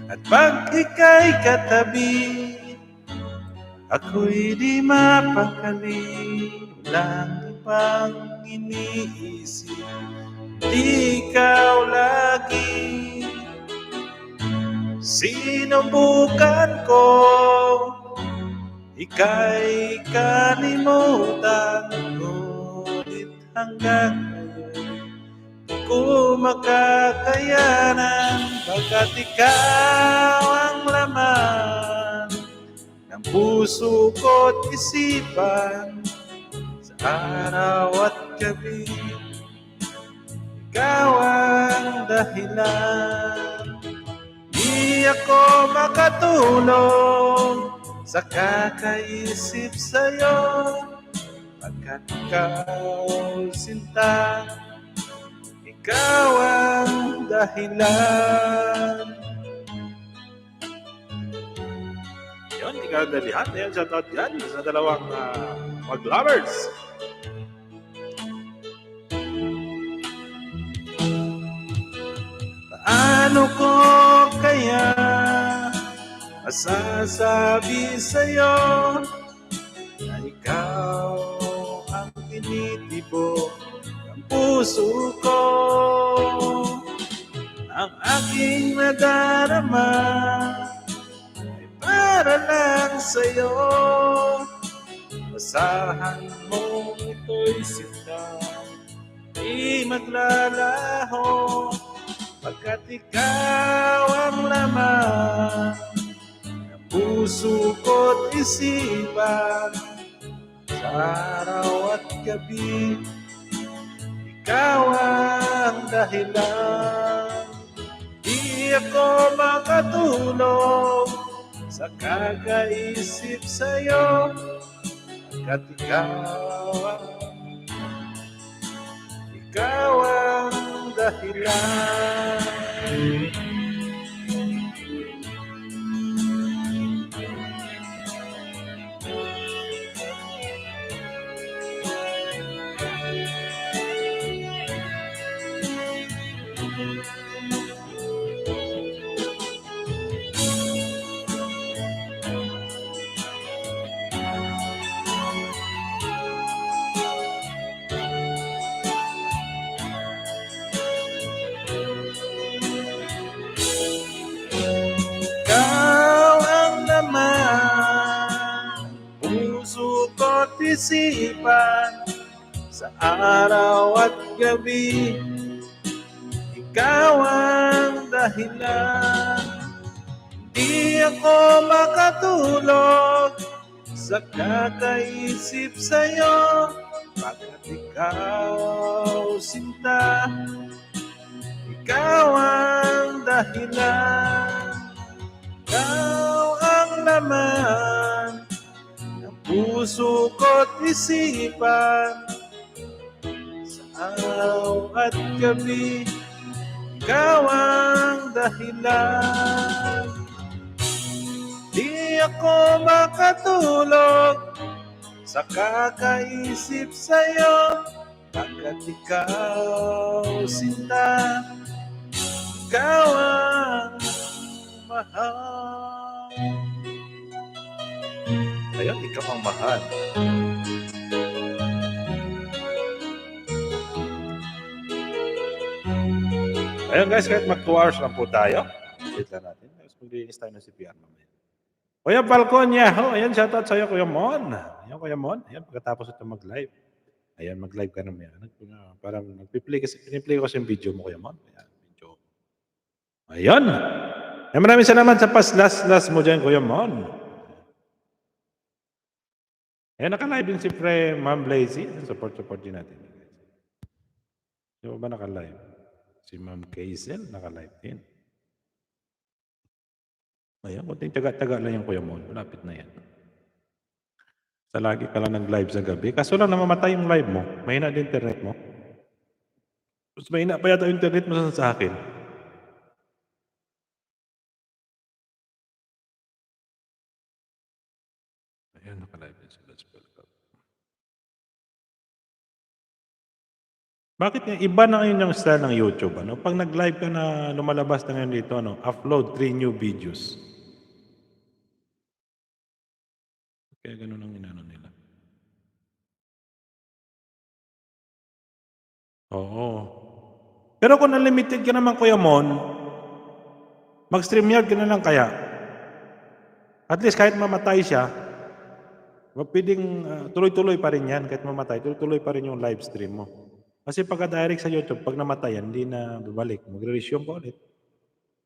At pag ika'y katabi, ako'y di mapakali. Walang ibang iniisip, di ikaw lagi. Sinubukan ko, ika'y kalimutan, ngunit hanggang ngayon di ko makakayanan, pagkat ikaw ang laman ng puso ko't isipan. Sa araw at gabi, ikaw ang dahilan. Di ako makatulog sa kakaisip sa'yo, pagkat ikaw sinta, ikaw ang dahilan. Yun, ikaw ang dahilan. Ayan, shoutout yan sa dalawang mag-lovers. Paano ko kaya masasabi sa'yo na ikaw ang tinitibok ng puso ko? Ang aking nadarama ay para lang sa'yo. Basahan mo ito'y sinta, di maglalaho, pagkat ikaw ang laman ng puso ko't isipan. Sa araw at gabi, ikaw ang dahilan. Di ako makatulog sa kakaisip sa'yo, pagkat ikaw ang dahilan. Ikaw ang laman, puso ko't isipan, sa araw at gabi, ikaw ang dahilan. Di ako makatulog sa kakaisip sa'yo, pagkat ikaw sinta, ikaw ang dahilan. Ikaw ang laman ng puso ko't isipan, sa araw at gabi, ikaw ang dahilan. Di ako makatulog sa kakaisip sa'yo, pagkat ikaw sinta, ikaw ang mahal. Ayun, ikaw ang mahal. Ayun guys, kahit mag 2 hours lang po tayo. Wait lang natin. Tapos maglinis tayo ng CPR mamaya. Kuya Balconia, ayan, shoutout sa'yo, Kuya Mon. Ayan, Kuya Mon. Ayan, pagkatapos ito mag-live. Ayan, mag-live ka naman. Parang nagpiplay kasi, piniplay ko kasi yung video mo, Kuya Mon. Ayan, video. Ayan. Ayan, maraming salamat sa pas-last mo dyan, Kuya Mon. Ayan, naka-live din si Ma'am Blazy. Support din natin. Di ba naka-live? Si Ma'am Kaisel, naka-live din. Ayan, kunting taga-taga lang yung Kuya Mon. Malapit na yan. Sa lagi ka lang nag-live sa gabi. Kaso lang namamatay yung live mo. Mahina din internet mo. Mas mahina pa yata yung internet mo sa akin. Ayan, naka-live din sila. Bakit nga iba na ngayon yung style ng YouTube? Ano? Pag nag-live ka na lumalabas na ngayon dito, upload 3 new videos. Kaya ganun ang inano nila. Oo. Pero kung unlimited ka naman, Kuya Mon, mag-StreamYard ka na lang kaya. At least kahit mamatay siya, pwedeng tuloy-tuloy pa rin yan. Kahit mamatay, tuloy-tuloy pa rin yung live stream mo. Kasi pagka-direct sa YouTube, pag namatay yan, hindi na babalik. Magre-resume pa ulit.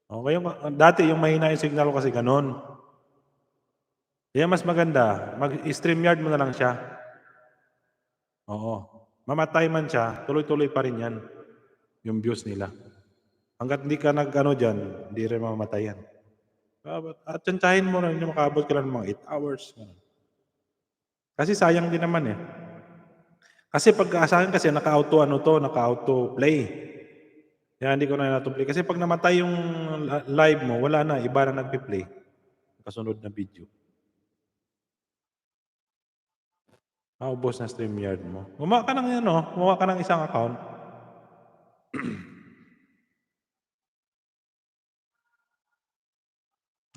Okay, dati yung mahina yung signal ko kasi ganun. Kaya mas maganda, mag-StreamYard mo na lang siya. Oo. Mamatay man siya, tuloy-tuloy pa rin yan. Yung views nila. Hanggat hindi ka nag-ano dyan, hindi rin mamamatay yan. At tsantahin mo na, hindi makabot ka lang ng mga 8 hours. Kasi sayang din naman eh. Kasi pag sa akin kasi naka-auto play. Kaya hindi ko na play. Kasi pag namatay yung live mo, wala na, iba na nagpi-play. Kasunod na video. Ubos na StreamYard mo. Gumawa ka ng isang account.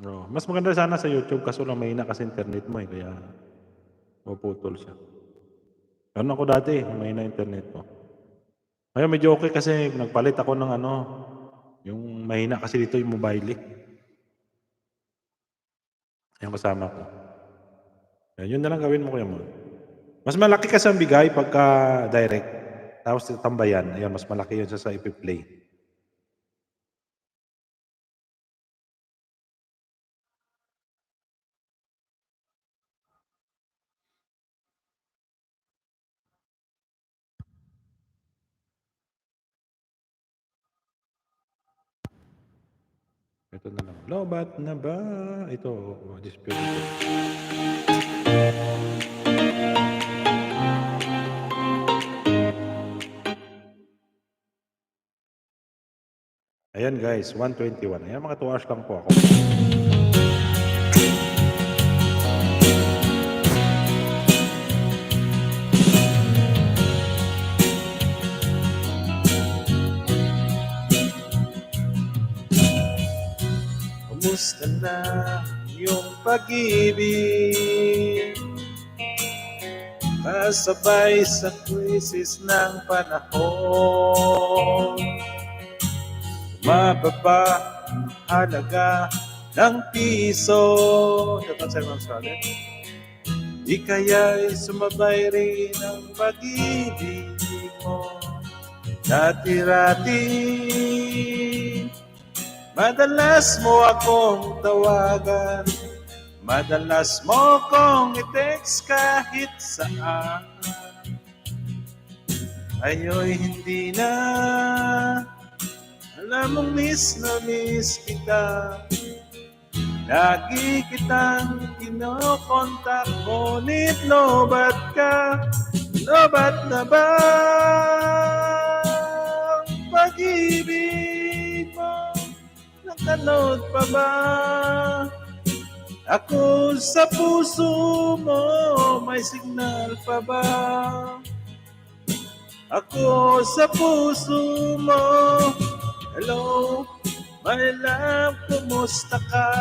Oo, mas maganda sana sa YouTube kaso lang mahina kasi internet mo, kaya puputol siya. Gano'n ako dati, mahina internet ko. Ngayon medyo okey kasi nagpalit ako ng ano, yung mahina kasi dito yung mobile, yung kasama ko. Yun na lang gawin mo, Kuya Mon. Mas malaki kasi ang bigay pagka direct, tapos tambayan, ayan mas malaki yun sa ipi-play. Ito na lang, "Lobat na ba?" Ito, dispute ito. Ayan guys, 1:21. Ayan mga 2 hours lang po ako. Kumusta na yung pag-ibig? Kasabay sa krisis ng panahon. Mababa ang halaga ng piso. Dapat sa Ma'am Scarlett. Di kaya'y sumabay rin ang pag-ibig mo. Dati-rati, madalas mo akong tawagan. Madalas mo kong i-text kahit saan. Ngayon hindi na, alam mong miss na miss kita. Lagi kitang kinokontak, ngunit lobat ka. Lobat na ba ang pag-ibig mo? Nakalot pa ba ako sa puso mo? May signal pa ba ako sa puso mo? Hello, my love, kumusta ka?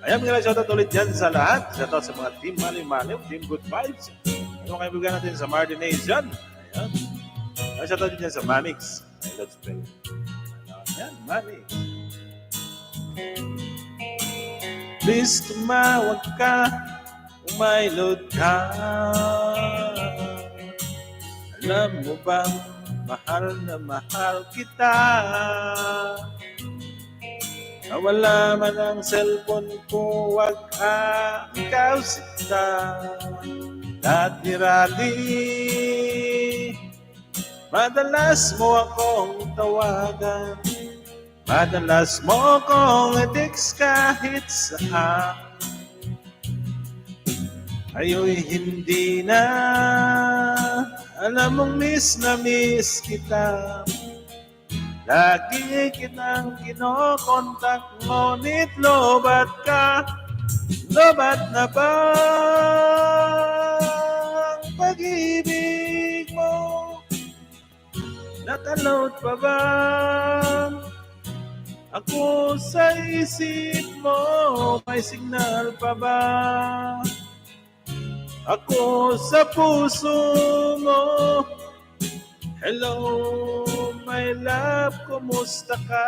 Ayan, mga shoutout ulit dyan sa lahat. Shoutout sa mga Team Maliw-Maliw, Team Good Vibes. Ano kaibigan natin sa Martination? Ayan. Ayan, shoutout din dyan sa Mamix. Ayan, let's play. Ayan, Mamix. Please tumawag ka kung may load ka. Alam mo bang mahal na mahal kita? Nawala man ang cellphone ko, wag ka ikaw sita. Dati-rati, madalas mo akong tawagan. Madalas mo akong i-text kahit saan. Ayo'y hindi na, alam mong miss na miss kita. Lagi kitang kinokontak, ngunit lobat ka. Lobat na ba ang pag-ibig mo? Nakalot pa ba ako sa isip mo? May signal pa ba ako sa puso mo? Hello, my love, kumusta ka?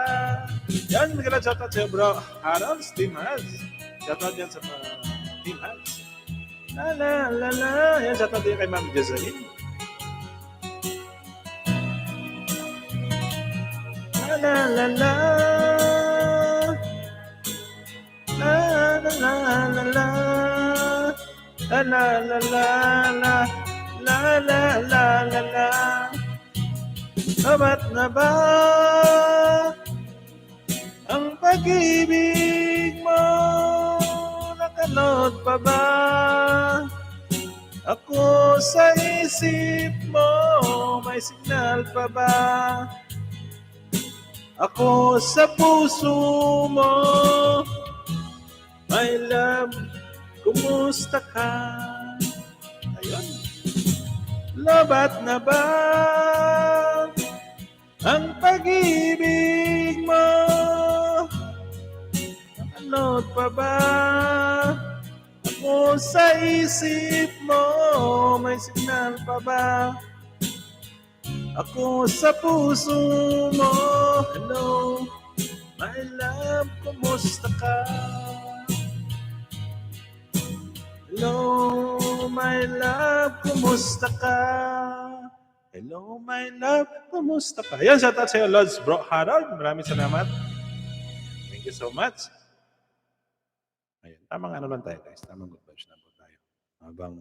Yan, magandang shoutout sa'yo, bro. Harold, Team Hals. Shoutout yan sa Team Hals. La la la la. Yan, shoutout din kay Ma'am Jocelyn. La la la la. La la la la la. La la la la la. La la la la la. Sabat na ba ang pag-ibig mo? Nakalot pa ba ako sa isip mo? May signal pa ba ako sa puso mo? My love, kumusta ka? Ayun. Lobat na ba ang pag-ibig mo. Ano pa ba? Ako sa isip mo, may signal pa ba? Ako sa puso mo, hello, my love, kumusta ka? Hello, my love, kumusta ka? Hello, my love, kumusta ka? Yan, shout out sa'yo, Lods Bro Harold. Maraming salamat. Thank you so much. Ayan, tamang ano lang tayo, guys. Tamang good vibes na po tayo. Habang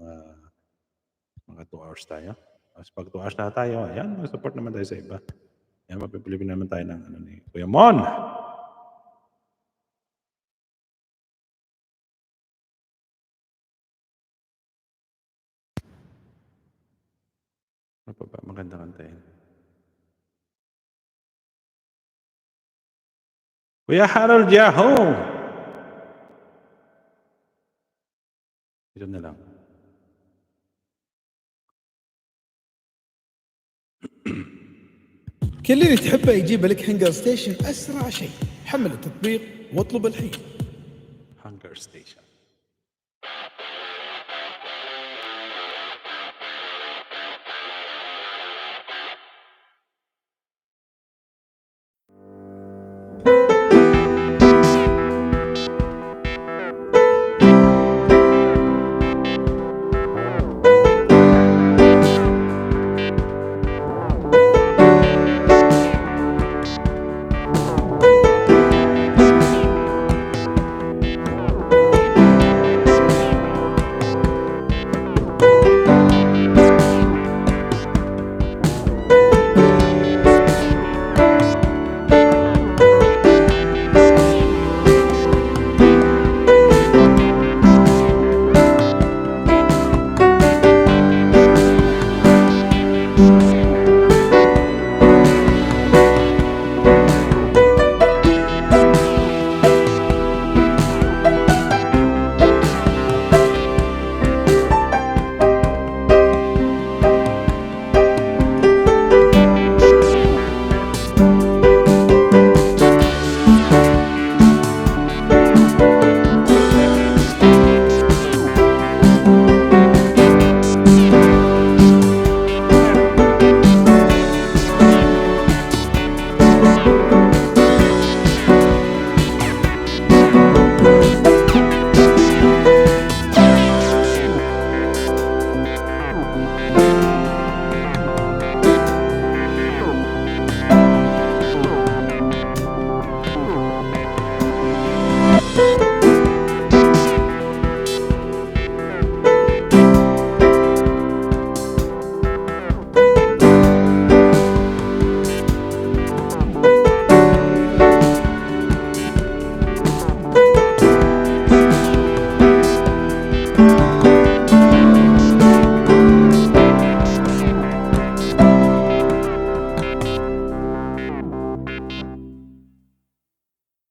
mga 2 hours tayo. Tapos pag 2 hours na tayo, ayan, mag-support naman tayo sa iba. Ayan, mapipilipin naman tayo ng ano ni Kuya Mon. Ano pa ba? Maganda kantayin. Kuya Harold Yahoo! Ito na lang. كل اللي تحبه يجيب لك هنجر ستيشن أسرع شيء. حمل التطبيق واطلب الحين. Hunger Station.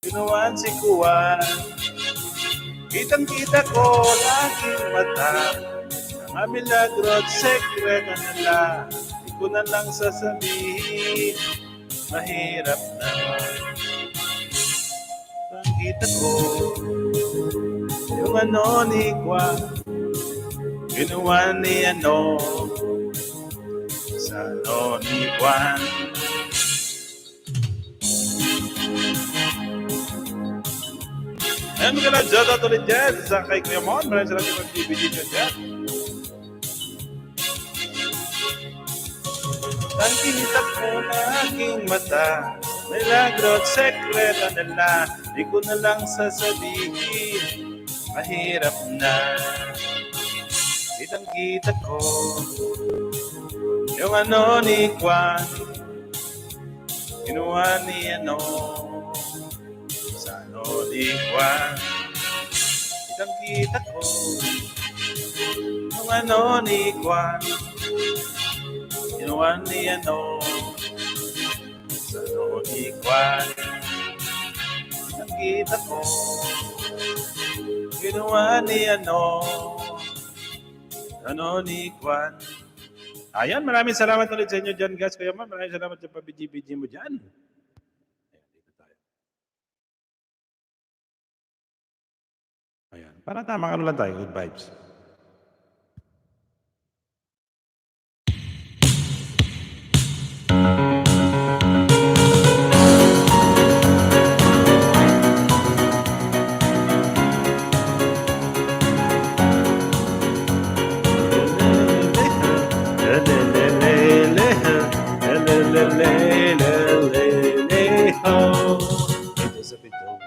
Ginawan si Kuwan, kitang-kita ko laging mata. Mga milagro at sekreto nila, di ko na lang sasabihin, mahirap na. Kitang-kita ko, yung ano ni Kuwan, ginawa ni ano, sa ano ni Kuwan. Ayan, magandang shoutout ulit dyan sa kay Kuya Mon. Maraming salamat sa pag-ibig dito dyan. Ang kita ko na aking mata, milagro at sekreto nila, di ko na lang sasabihin, mahirap na. Kitang-kita ko, yung ano ni Juan, ginawa ni ano, ni Juan. Kitang-kita ko yung ano ni Juan, ginawa ni ano, sa ano ni Juan. Kitang-kita ko ginawa ni ano ni Juan, Ayan, maraming salamat ulit sa inyo dyan, guys. Kaya man, maraming salamat sa pabiji-biji mo dyan. Ayan, dito tayo. Ayan, para tama ano lang tayo, good vibes. Ito sa pitong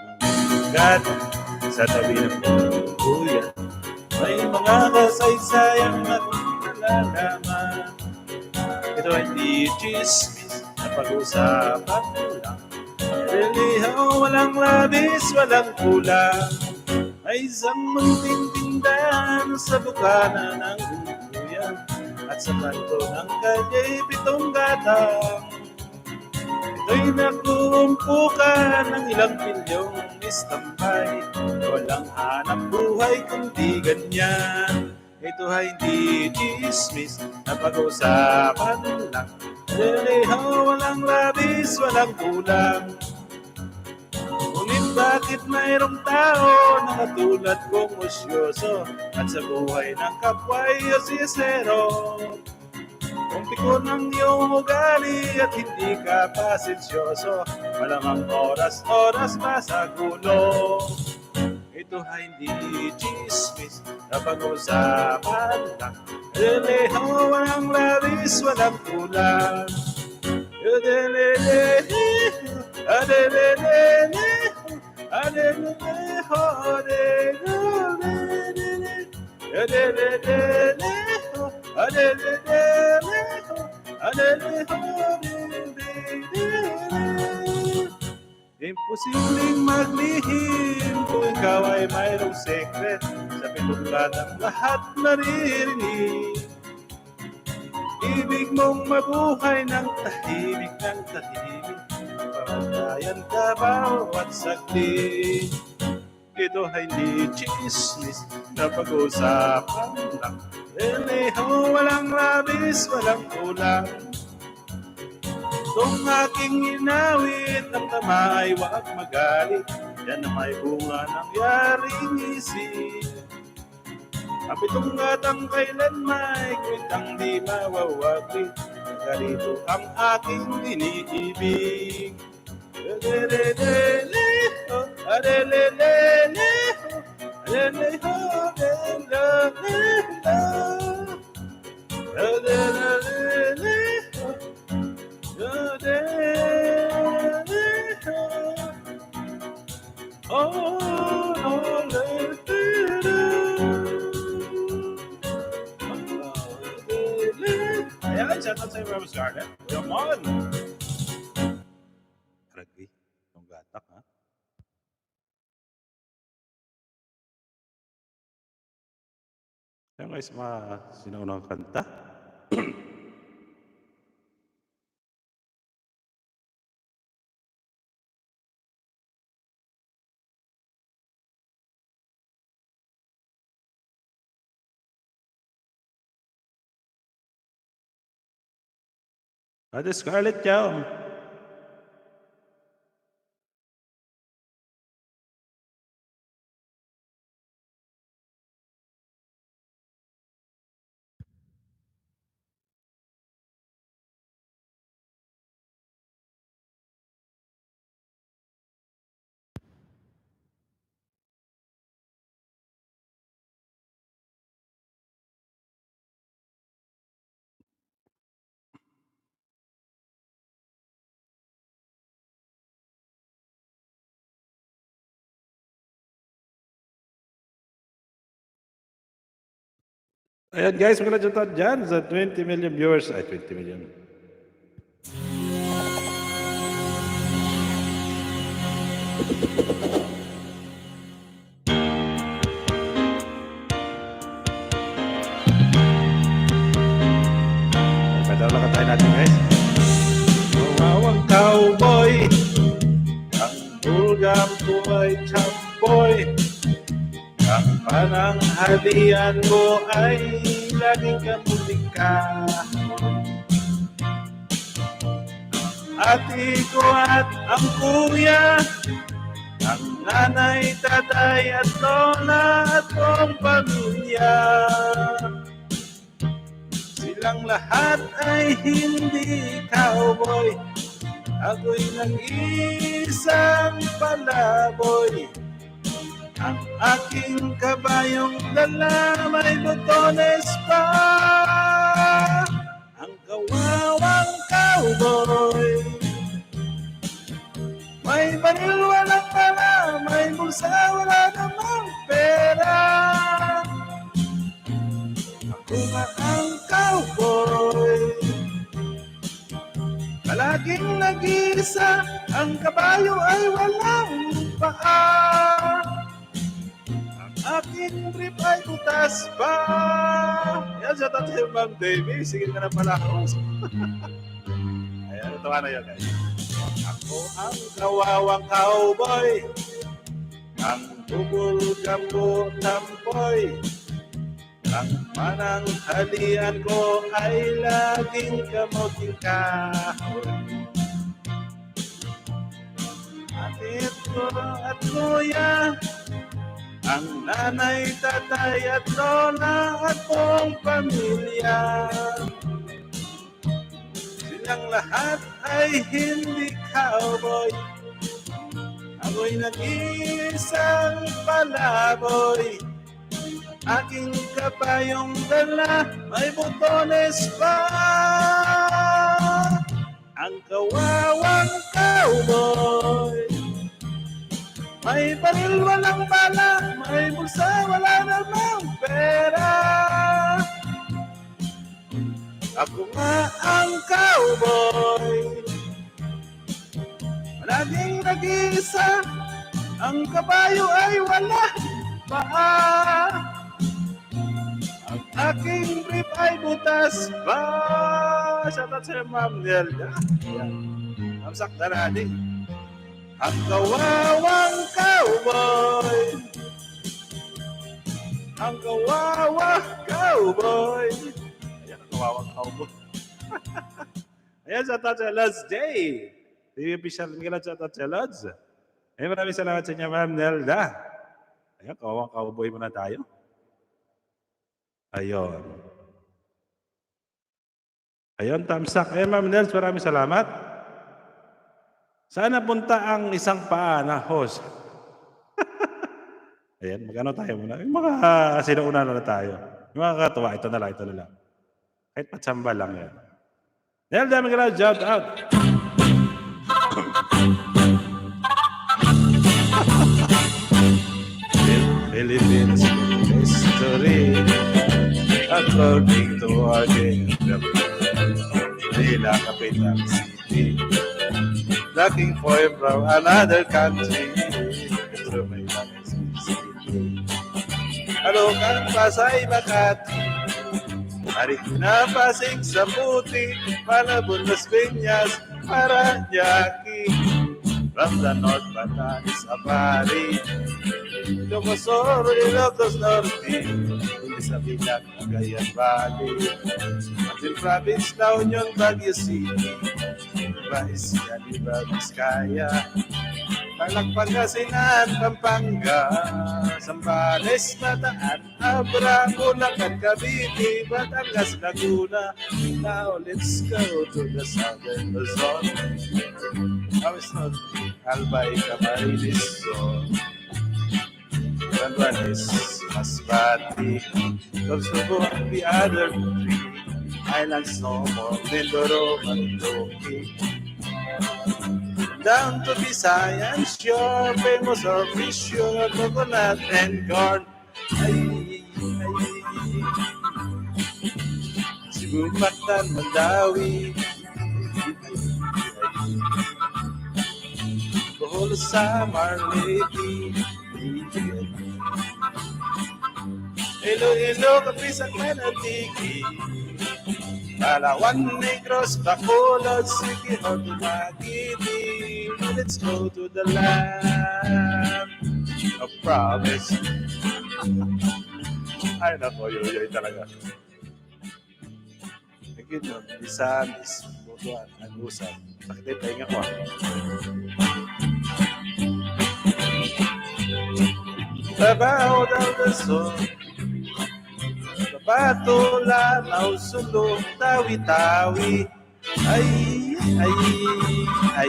gat sa tabi ng buyan, may mga kasaysayang ating nalalaman. Ito ay hindi chismis na pag-usapan lang. Relihaw, walang labis, walang kulang. May isang munting tindahan sa bukana ng buyan, at sa kanto ng kalya'y pitong gatang. Ito'y nakuumpukan ng ilang milyong istambay. Walang hanap buhay kundi ganyan. Ito ay hindi chismis na pag-usapan lang. Relihaw, walang labis, walang kulang. Ngunit bakit mayroong tao na katulad kong usyoso at sa buhay ng kapwa'y osisero? Kung pikon ang iyong ugali at hindi ka pasensyoso, malamang oras-oras pa sa gulo. Ito ay hindi chismis na pag-usapan lang. Relihaw, walang labis, walang kulang. Imposibleng maglihim kung ikaw ay mayroong secret sa pitong gatang lahat naririnig. Ibig mong mabuhay ng tahimik, pamantayan ka bawat saglit. Ito ay hindi chismis na pag-usapan lang. Relihaw, walang labis, walang kulang. Itong aking inawit, ang tama ay wag magalit. Yan ang may bunga ng yaring isip. Ang pitong gatang kailan may kwentang di mawawaglit. Ganito ang aking iniibig. Ayan, shout out sa Rose Garden. Come on! Rugby, itong gatak, ha? Ayan guys, sinaunang kanta. Ate Scarlett Chow. Ayan guys, magandang shoutout dyan sa 20 million viewers. Ay, 20 million. Pwede lang tayo natin guys. Mawawang cowboy, ang bulgam ko ay chamboy. Ang pananghalian mo ay laging kamuling ka. ate ko at ang kuya, ang nanay, tatay at lola at buong pamilya. Silang lahat ay hindi cowboy, ako'y nag-iisang palaboy. Ang aking kabayong dala may botones pa. Ang kawawang cowboy, may baril walang pala, may bulsa wala namang pera. Ako nga ang cowboy, palaging nag-iisa, ang kabayo ay walang paa. Aking trip ay butas pa. Yan siya tayo, Ma'am Davey. Sige ka na pala ako. Ayan, ito na yun, guys. Ako ang kawawang cowboy, ang bubul-kambo tampoy. Ang mananghalian ko ay laging kamuting kahoy. Atid ko at kuya, ang nanay, tatay at lola at buong pamilya. Silang lahat ay hindi cowboy, ako'y nag-iisang palaboy. Aking kabayong dala may botones pa. Ang kawawang cowboy, may baril walang bala, may bulsa wala namang pera. Ako nga ang cowboy, laging nag-iisa, ang kabayo ay wala paa. Ang aking brief ay butas pa. Shoutout sa Ma'am Nelda. Ma'am Sakdarani. Ang kawawang cowboy, ang kawawa cowboy. Ayan, ang kawawang cowboy. Ayan, shoutout sa Lods J. TV official nila, shoutout sa Lods. Ayan, maraming salamat sa inyo, Ma'am Nelda. Ayan, kawawang cowboy muna tayo. Ayun. Ayun, thumbs up. Ayan, Ma'am Nels, maraming salamat. Saan napunta ang isang paa na host? Ayan, magkano tayo muna? Yung mga sinuuna na tayo. Yung mga katuwa, ito na lang. Kahit patsamba lang yan. Nel, dami ka na, shout out. Philippines history, according to our Manila, capital city. Looking for from another country. Halo kang Pasay, Makati, Marikina, Pasig, Saputi, Malabon, Las Piñas, Paranaque. From the north, Batanes, Apari, Ilocosoro, Ilocos Norte, Isabela, Cagayan Valley, Martin Province, La Union, Baguio City, Vice, Caliba, Vizcaya, Tarlac, Pangasinan, Pampanga, Zambales, Bataan, Abra, Bulacan, Cavite, Batangas, Laguna. Now let's go to the southern Luzon. I was not Albay, Camarines Zone. One is Masbate, Sorsogon, the other three islands no more, Mindoro, Mandoki. Down to Visayan shore, famous or fish, coconut and corn. Ay, Cebu, Mactan, Mandawi. Bohol, Samar, Leyte. Iloilo, Capiz, Manatiki, Palawan, Negros, Bacolod, Siquijor, Dumaguete. Let's go to the land of promise. Ay, nako, yoyoy talaga. Ganyan, lisan, butuan, anusan. Sakit yung tainga ko. Trabaho daw na so, Patula, nausulong, tawi-tawi. Ay, ay, ay.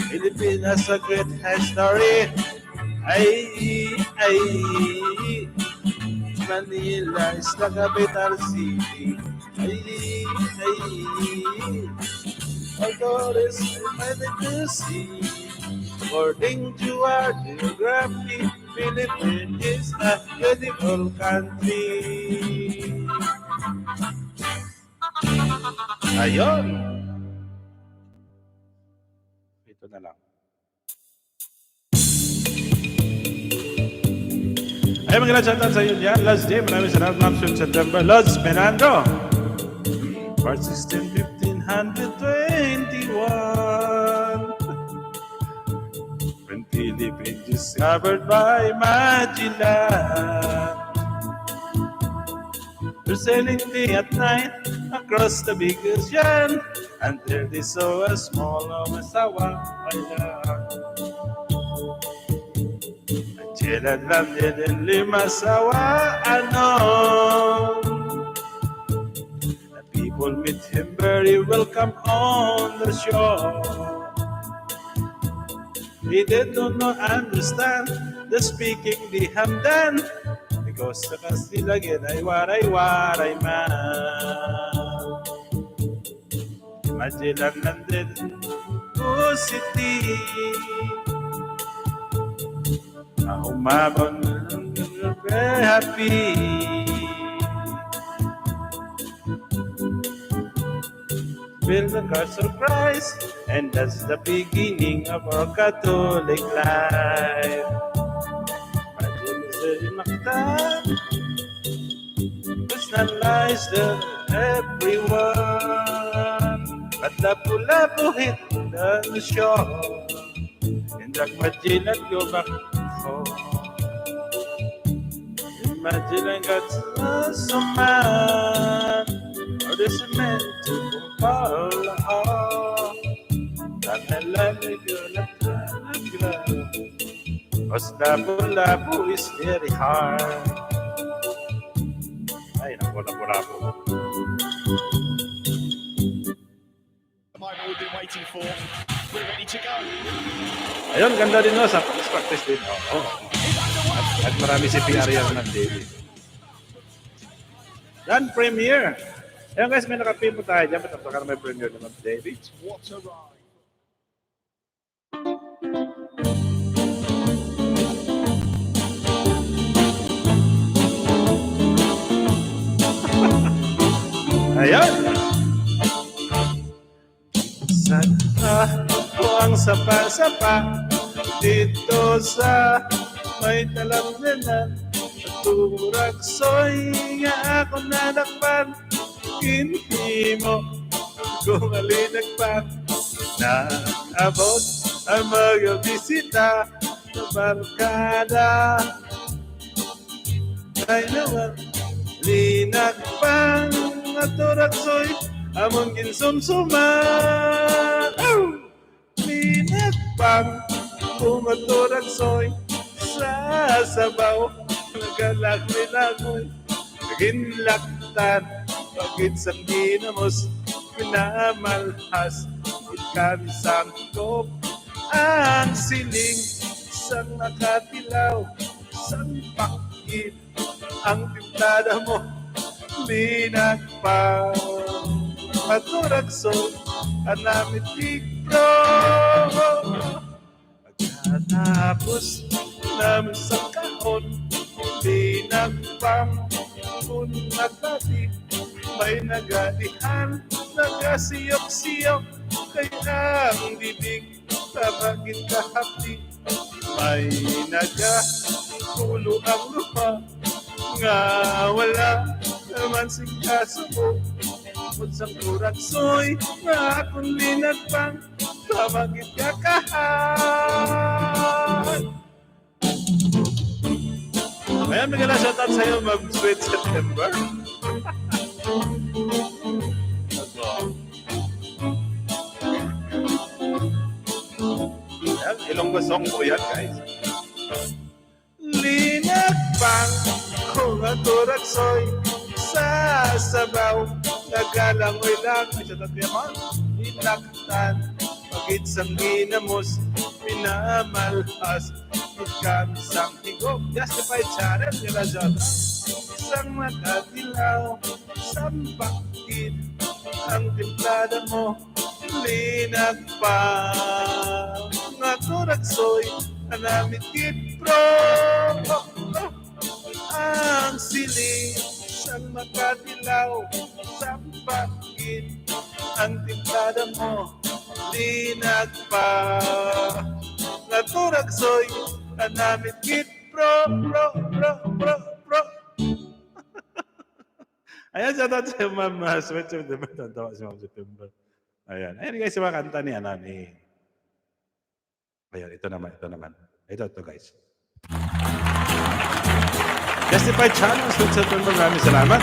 Pilipinas a great history. Ay, ay. Manila is the capital city. Ay, ay. Although it's mighty to see, according to our geography, Philippines is a beautiful country. Ayun. Ito na lang. Ay, magandang shoutout sa iyo dyan. Last day, maraming salamat ma'am September. Lods Fernando. Part 16, 1521. When Philippines discovered by Magellan. They're sailing day at night across the big ocean until they saw a small Omasawa Island. Magellan landed in Limasawa unknown. The people meet him very welcome on the shore. He did not understand the speaking the Hamdan because the Kastilagan ay waray-waray man. Magellan landed in Cebu City. Umabon very happy. Build the cross of Christ, and that's the beginning of our Catholic life. Personalize everyone, but lapu-lapu hit the shore, and the Magellan go back home. Magellan got some man, or this is meant to fall off. Cause lapu-lapu is very hard. Ay, lapu-lapu. I've all been waiting for. We're ready to go. Ayun, ganda din no, sa practice din. Oh. At marami si PR yan ng David. Dan premiere. Ayun guys, may nakapin po tayo dyan. Ba't napaka may premiere naman David? What a ride. Ayun! Sana po ang sapa-sapa dito sa may talamnanan at turaksoy nga ako nadakpan hindi mo kung alinagpan na abot ang mag-bisita sa barkada ay naman linagpang at turaksoy among ginsumsuma linagpang tumaturasoy sa sabaw nagalagoy-lagoy naginlaktan pagit sa ginamos minamalhas ikan sangkop ang siling sang nakatilaw sang pakit ang timplada mo linagpang maturagso anamit iko pagkatapos namin sa kahon linagpang kung nagpati may nagadihan nagasiyok-siyok kaya ang bibig tabagin kahapdi may nagakulo ang lupa nga wala naman si kasuko kung sa kuratsoy nga akong linagpang tabagin kakahan. Ayan, maganda shoutout sa'yo mag-sweet September. Ilonggo song po yan, guys. Linagbang kung aturagsoy sa sabaw nagalangoy lang ay sa tatyaman linaktan pagit sang ginamos minamalhas ikansang higop justified channel nila dyan isang nakatilaw sambakit ang timplada mo linagpang aturagsoy anamit kitpro ang siling sang makatilaw sampakit ang timplada mo linagpa naturagsoy anamit kitpro ayan siya tayo sa Ma'am Sweet September tawa si Ma'am September ayan guys yung mga kanta ni Anani ayan ito naman ito guys Justified Channel, Sweet September, maraming salamat.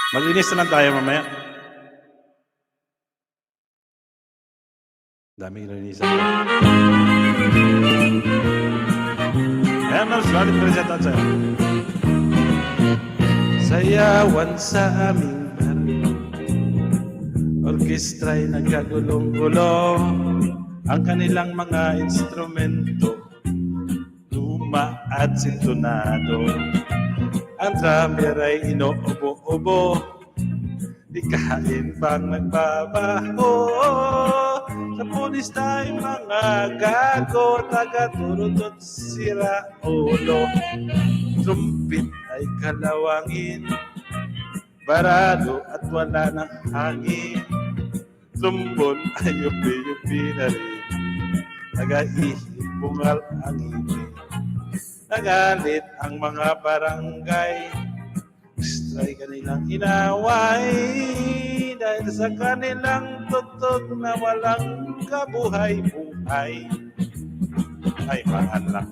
Mag-inis na lang tayo mamaya. Daming ininisan ko. Ayan, ma'am, salamat ko rin sa taon sa'yo. Sayawan sa aming baryo, orkestra'y nagkagulong-gulong, ang kanilang mga instrumento luma at sintonado. Ang drummer ay inoobo-obo, di kain pang nagbabaho. Sa pulis tayo mga gago, taga-turot sira ulo. Trumpet ay kalawangin, barado at wala ng hangin. Tumbon ay yupi-yupi na rin, nag-iibungal ang ibig. Nagalit ang mga barangay, extray kanilang inaway, dahil sa kanilang tutog na walang kabuhay-buhay. Ay, maanak.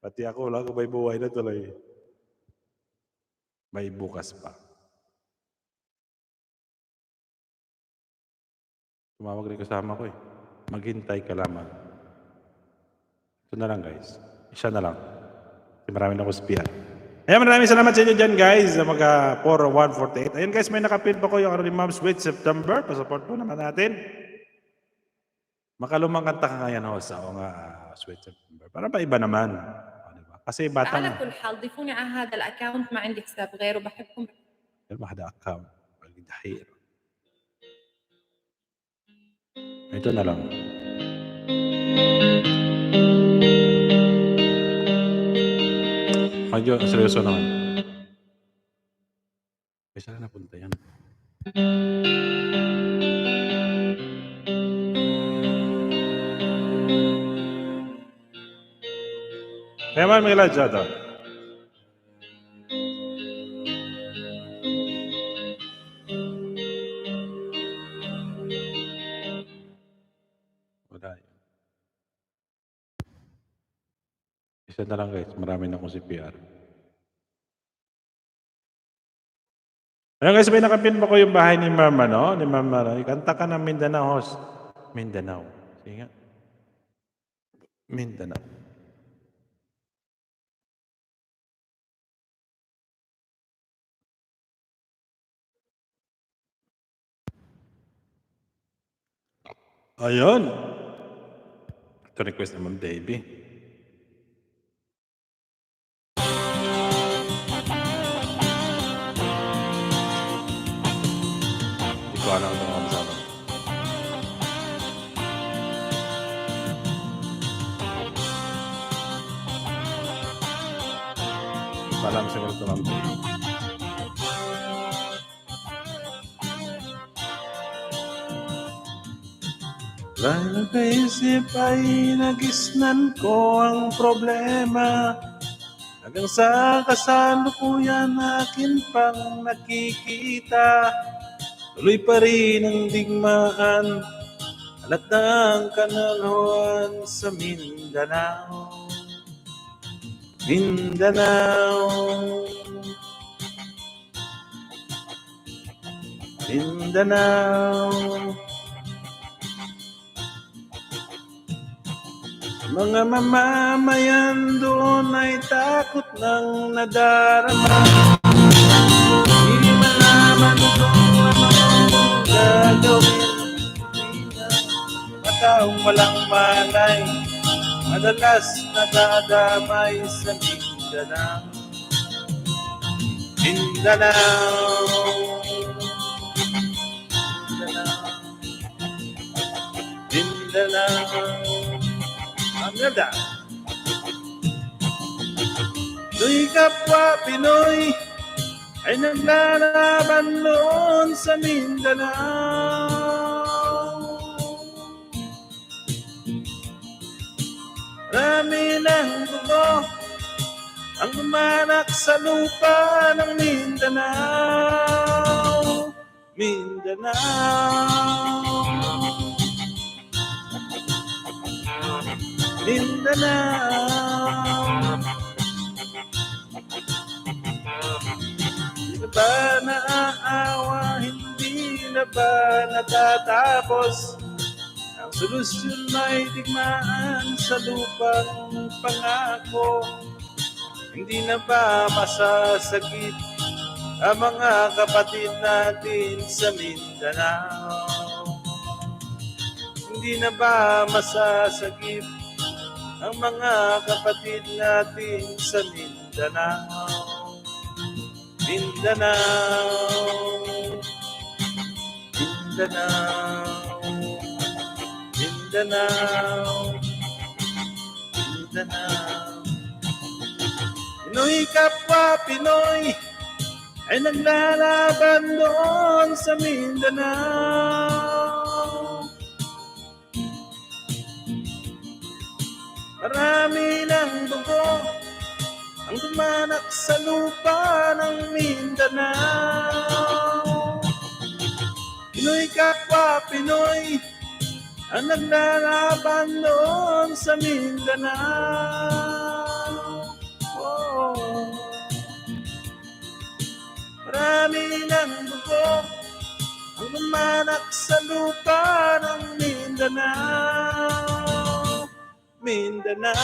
Pati ako, wala ko may buhay na tuloy. May bukas pa. Tumawag rin kasama ko eh. Maghintay ka lamang. Ito na lang guys. Isa na lang. Kasi marami na ako spiyan. Ayan, maraming salamat sa inyo dyan guys. Mga 4148. Ayan guys, may nakapin pa ko yung ni Ma'am Sweet September. Pasupport po naman natin. Makalumang kanta ka ngayon ho sa Sweet September. Para ba iba naman? Diba? Kasi bata على na. كل حال ضيفوني على هذا الاكونت ما عندي حساب غيره بحبكم ما حدا account. Dahil. Ito na lang. Medyo seryoso naman. May saan napunta yan? Kaya man may ladya ito. Wala yun. Isa na lang guys, marami na akong CPR. Ayan guys, may nakapin pa ko yung bahay ni Mama, no? Ni Mama, ikanta ka ng Mindanao, host. Mindanao. Sige nga. Mindanao. Ayun. Ito request naman, baby. Hindi ko alam ito mga masama. Alam siguro ito mga baby. Dahil naisip ay nagisnan ko ang problema hanggang sa kasalukuyan akin pang nakikita. Tuloy pa rin ang digmaan, halatang kanalhuan sa Mindanao. Mindanao. Mindanao. Mga mamamayan doon ay takot ng nadarama. Hindi malaman kung anong gagawin. Mataong walang malay, madalas nadadamay sa Mindanao. Mindanao. Mindanao. Ang ganda. Tuy kapwa Pinoy ay naglalaban noon sa Mindanao. Marami ng dugo ang gumanak sa lupa ng Mindanao. Mindanao. Mindanao. Hindi na ba naaawa? Hindi na ba natatapos? Ang solusyon ay digmaan sa lupang pangako. Hindi na ba masasagip ang mga kapatid natin sa Mindanao? Hindi na ba masasagip ang mga kapatid natin sa Mindanao? Mindanao. Mindanao. Mindanao. Mindanao. Pinoy kapwa Pinoy ay naglalaban doon sa Mindanao. Marami ng dugo ang dumanak sa lupa ng Mindanao. Pinoy kapwa Pinoy ang naglalaban doon sa Mindanao. Oh. Marami ng dugo ang dumanak sa lupa ng Mindanao. Mindanao.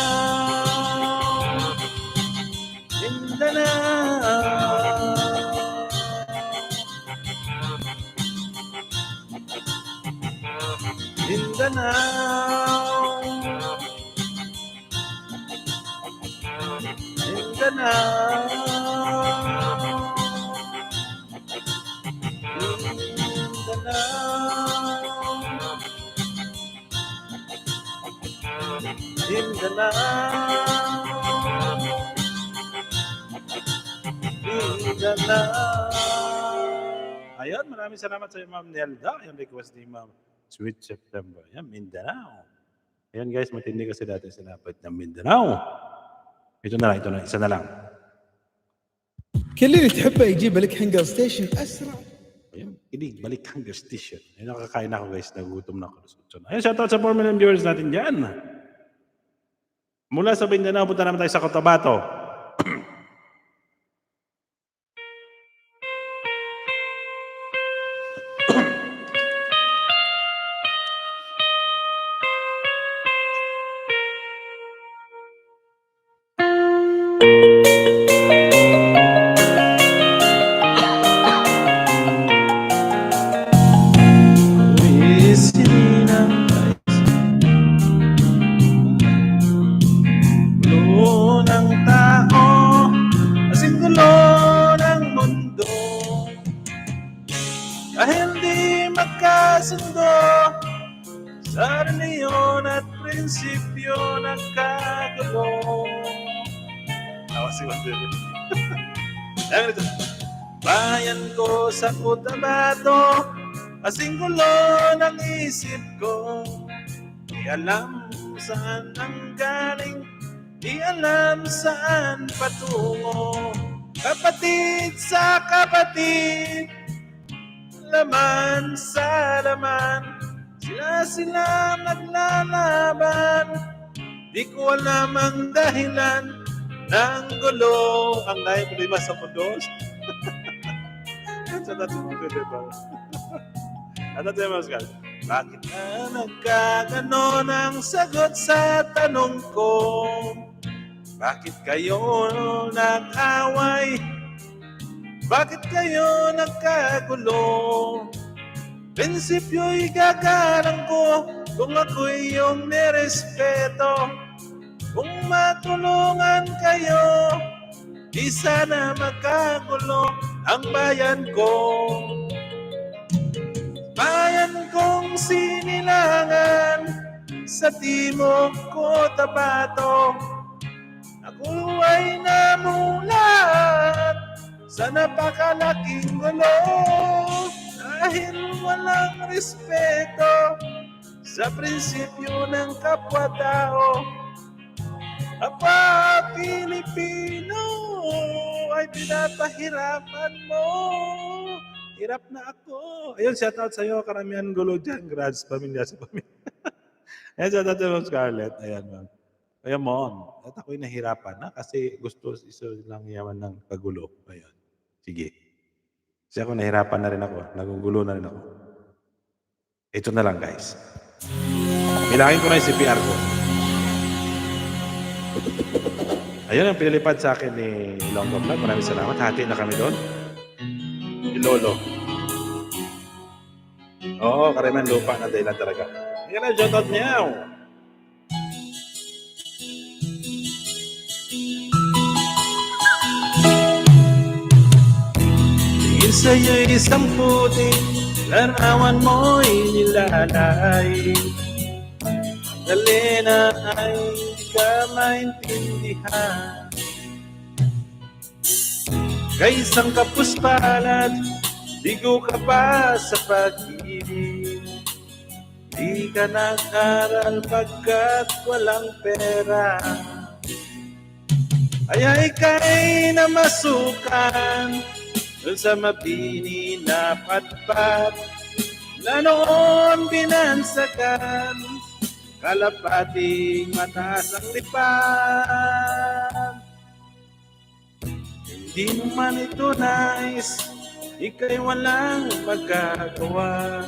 Mindanao. Mindanao. Mindanao. Ayun, maraming salamat sa Ma'am Nelda. Yung request ni Ma'am Sweet September. Yan, Mindanao. Ayan guys, matindi kasi dati sinapit ng Mindanao. Ito na lang, isa na lang. كل اللي تحبه يجيب لك هنجر ستيشن اسرع. Ayun, inig, balik hunger station. Ayun, nakakain ako guys, nagutom na ako. Ayun, shoutout sa 4 million viewers natin dyan. Mula sa Mindanao, punta naman tayo sa Cotabato. Dahil di magkasundo sa reliyon at prinsipyo nagkagulo. Tawa si Wonder. Bayan ko sa Cotabato, kasing gulo ng isip ko. Di alam saan ang galing, di alam saan patungo. Kapatid sa kapatid, laman sa laman, sila naglalaban. Di ko alam ang dahilan ng gulo. Ang lahat problema sa mundo. Sa natin mo, diba? Ano tayo, Pascal? Bakit na nagkaganon ang sagot sa tanong ko? Bakit kayo nag-away? Bakit kayo nagkagulo? Prinsipyo'y gagalang ko kung ako'y iyong nirespeto. Kung matulungan kayo, di sana magkagulo ang bayan ko. Bayan kong sinilangan sa timog ko Tabato. Ako ay namulat sa napakalaking gulo dahil walang respeto sa prinsipyo ng kapwa-tao. Apa Pilipino ay pinapahirapan mo. Hirap na ako. Ayun, shoutout sa'yo. Karamihan gulo dyan. Grads, pamilya sa pamilya. Ayan, shoutout sa'yo, Ma'am Scarlett. Ayan, Ma'am. Ayan, Ma'am. At ako'y nahirapan na kasi gusto lang yaman ng kagulo. Ayan. Sige. Kasi ako nahirapan na rin ako. Nagugulo na rin ako. Ito na lang, guys. Bilangin ko na yung CPR ko. Ayun ang pinilipad sa akin ni Ilonggo Vlog. Maraming salamat. Hati na kami doon. Lolo. Oo, karamihan lupa na dahilan talaga. Hindi ka na shoutout niyaw. Tingin sa'yo'y isang puti, larawan mo'y nilalay. Dali na ay di ka maintindihan. Kay isang kapuspalat, ligo ka pa sa pag-ibig. Di ka nag-aral pagkat walang pera. Ay ika'y namasukan dun sa mabini na patpat na noon binansagan, kalapating mataas ang lipad. Di man ito nais, ika'y walang magagawa.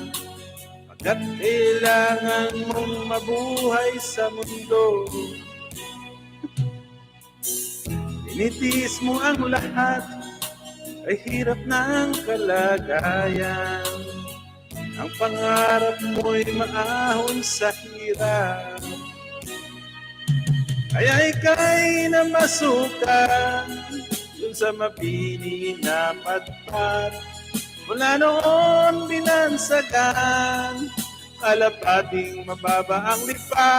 Pagkat kailangan mong mabuhay sa mundo. Tinitiis mo ang lahat, ay hirap ng kalagayan. Ang pangarap mo'y maahon sa hirap. Kaya ika'y namasukan sa mabini na patpat. Mula noon binansagan, kalapating mababa ang lipat.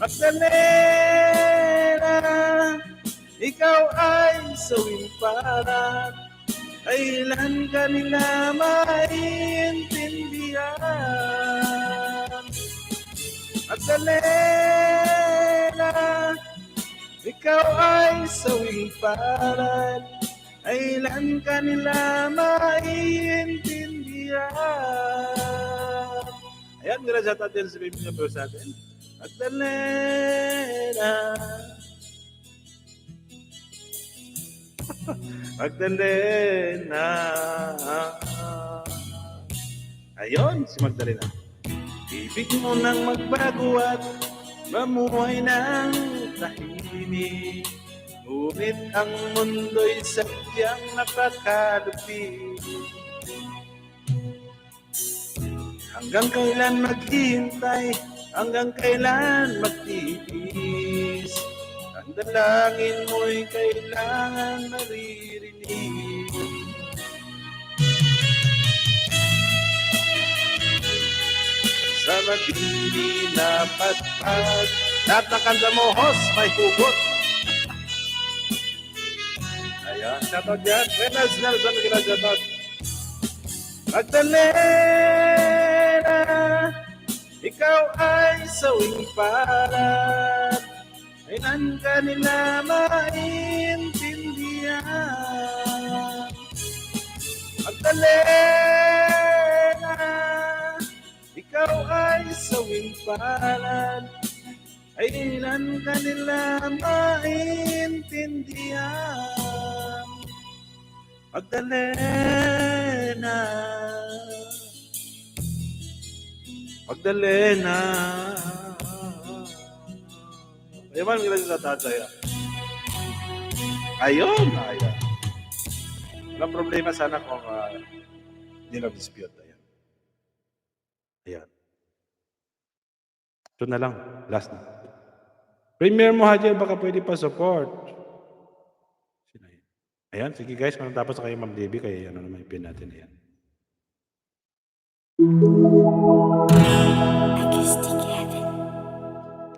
Magdalena, ikaw ay sawimparan. Kailan ka nila maintindihan? Magdalena, ikaw ay sawimparan, kailan ka nila maintindihan? Ayan, graduate natin sa baby niya sa atin. Magdalena. Magdalena. Ayun, si Magdalena. Ibig mo nang magbago at mamuhay ng tahimik. Ngunit ang mundo'y sadyang napakalupit. Hanggang kailan maghihintay, hanggang kailan magtitiis. Ang dalangin mo'y kailangan maririnig. Sa mabini na patpat, lahat ng kanta mo, host, may hugot. Ayan, shoutout dyan. Reynolds Nelson, shoutout. Magdalena, ikaw ay sawing parat. Kailan ka nila maintindihan? Magdalena, ikaw ay sawing parat. Kailan ka nila maintindihan? Magdalena. Magdalena. Magdalena. Ayaw man nila sa tatay. Ayun. Walang problema sana kung hindi na dispute. Ayan. Ito na lang. Last na. Premier mo, Hajer, baka pwede pa support. Ayan, sige guys. Kung tapos na kayo, Ma'am Debbie, kaya ano naman ipin natin. Ayan.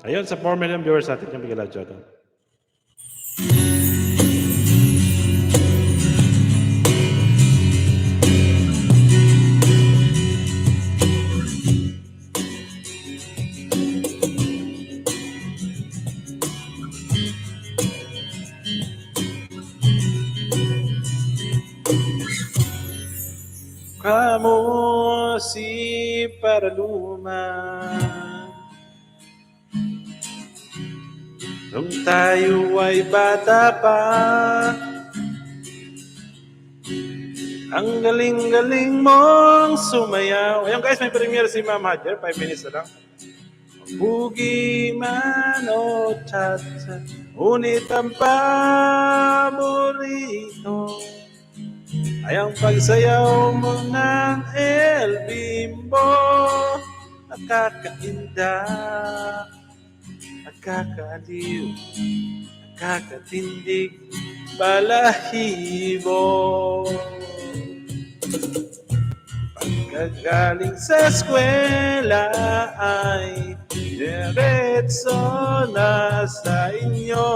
Ayun, sa 4 million viewers natin yung bigla dyan. Kamu si Paraluma. Nung tayo ay bata pa, ang galing-galing mong sumayaw. Ayun guys, may premiere si Ma'am Hajer. 5 minutes na lang. Bugi man o cha-cha, ngunit ang paborito ay ang pagsayaw mo ng El Bimbo. Nakakainda, nakakaaliw, nakakatindig, balahibo. Pagkagaling sa eskwela ay diretso na sa inyo.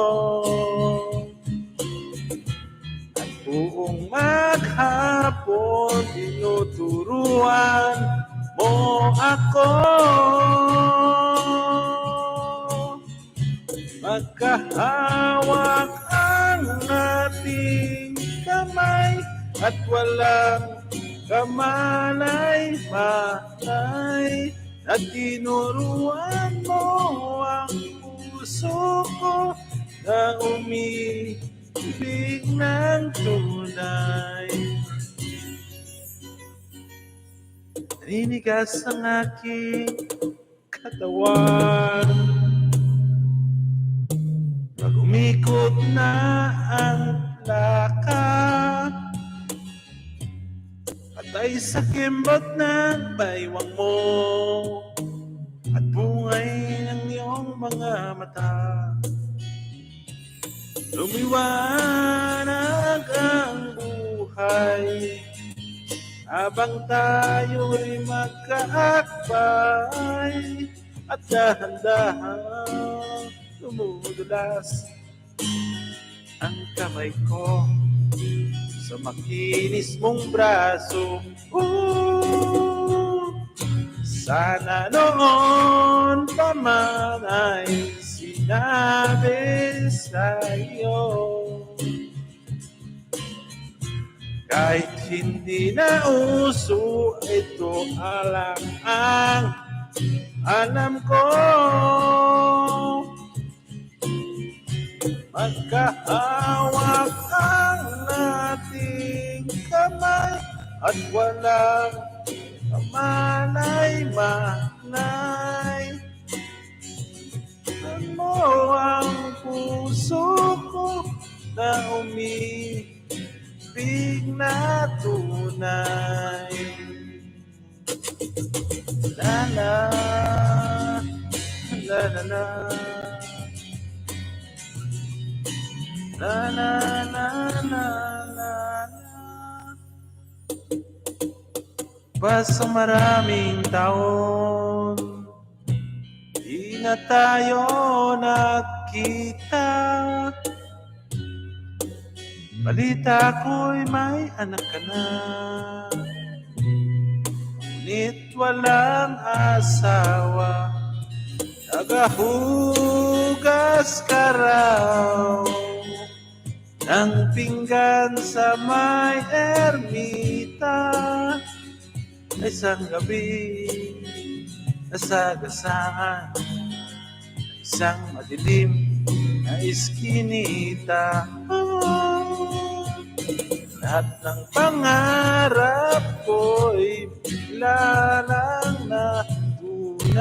Buong maghapon, tinuturuan mo ako. Magkahawak ang ating kamay at walang kamalay-malay. At tinuruan mo ang puso ko na umibig ng tunay. Naninigas ang aking katawan pag umikot na ang plaka. Patay sa kimbot ng baywang mo at bungay ng iyong mga mata. Lumiwanag ang buhay habang tayo'y magkaakbay at dahan-dahan lumudulas ang kamay ko sa makinis mong braso. Sana noon pa man ay sinabi sa'yo, kahit hindi na uso ito, alam ang alam ko. Magkahawak ang ating kamay at walang kamalay-malay. Mo ang puso ko na umibig na tunay. La la la la la la la la la la. Basta maraming taon di na tayo nakita. Balita ko'y may anak ka na, ngunit walang asawa. Nagahugas ka raw ng pinggan sa may ermita. Isang gabi nasagasaan isang madilim na iskinita. Lahat ng pangarap ko'y bigla lang natunaw.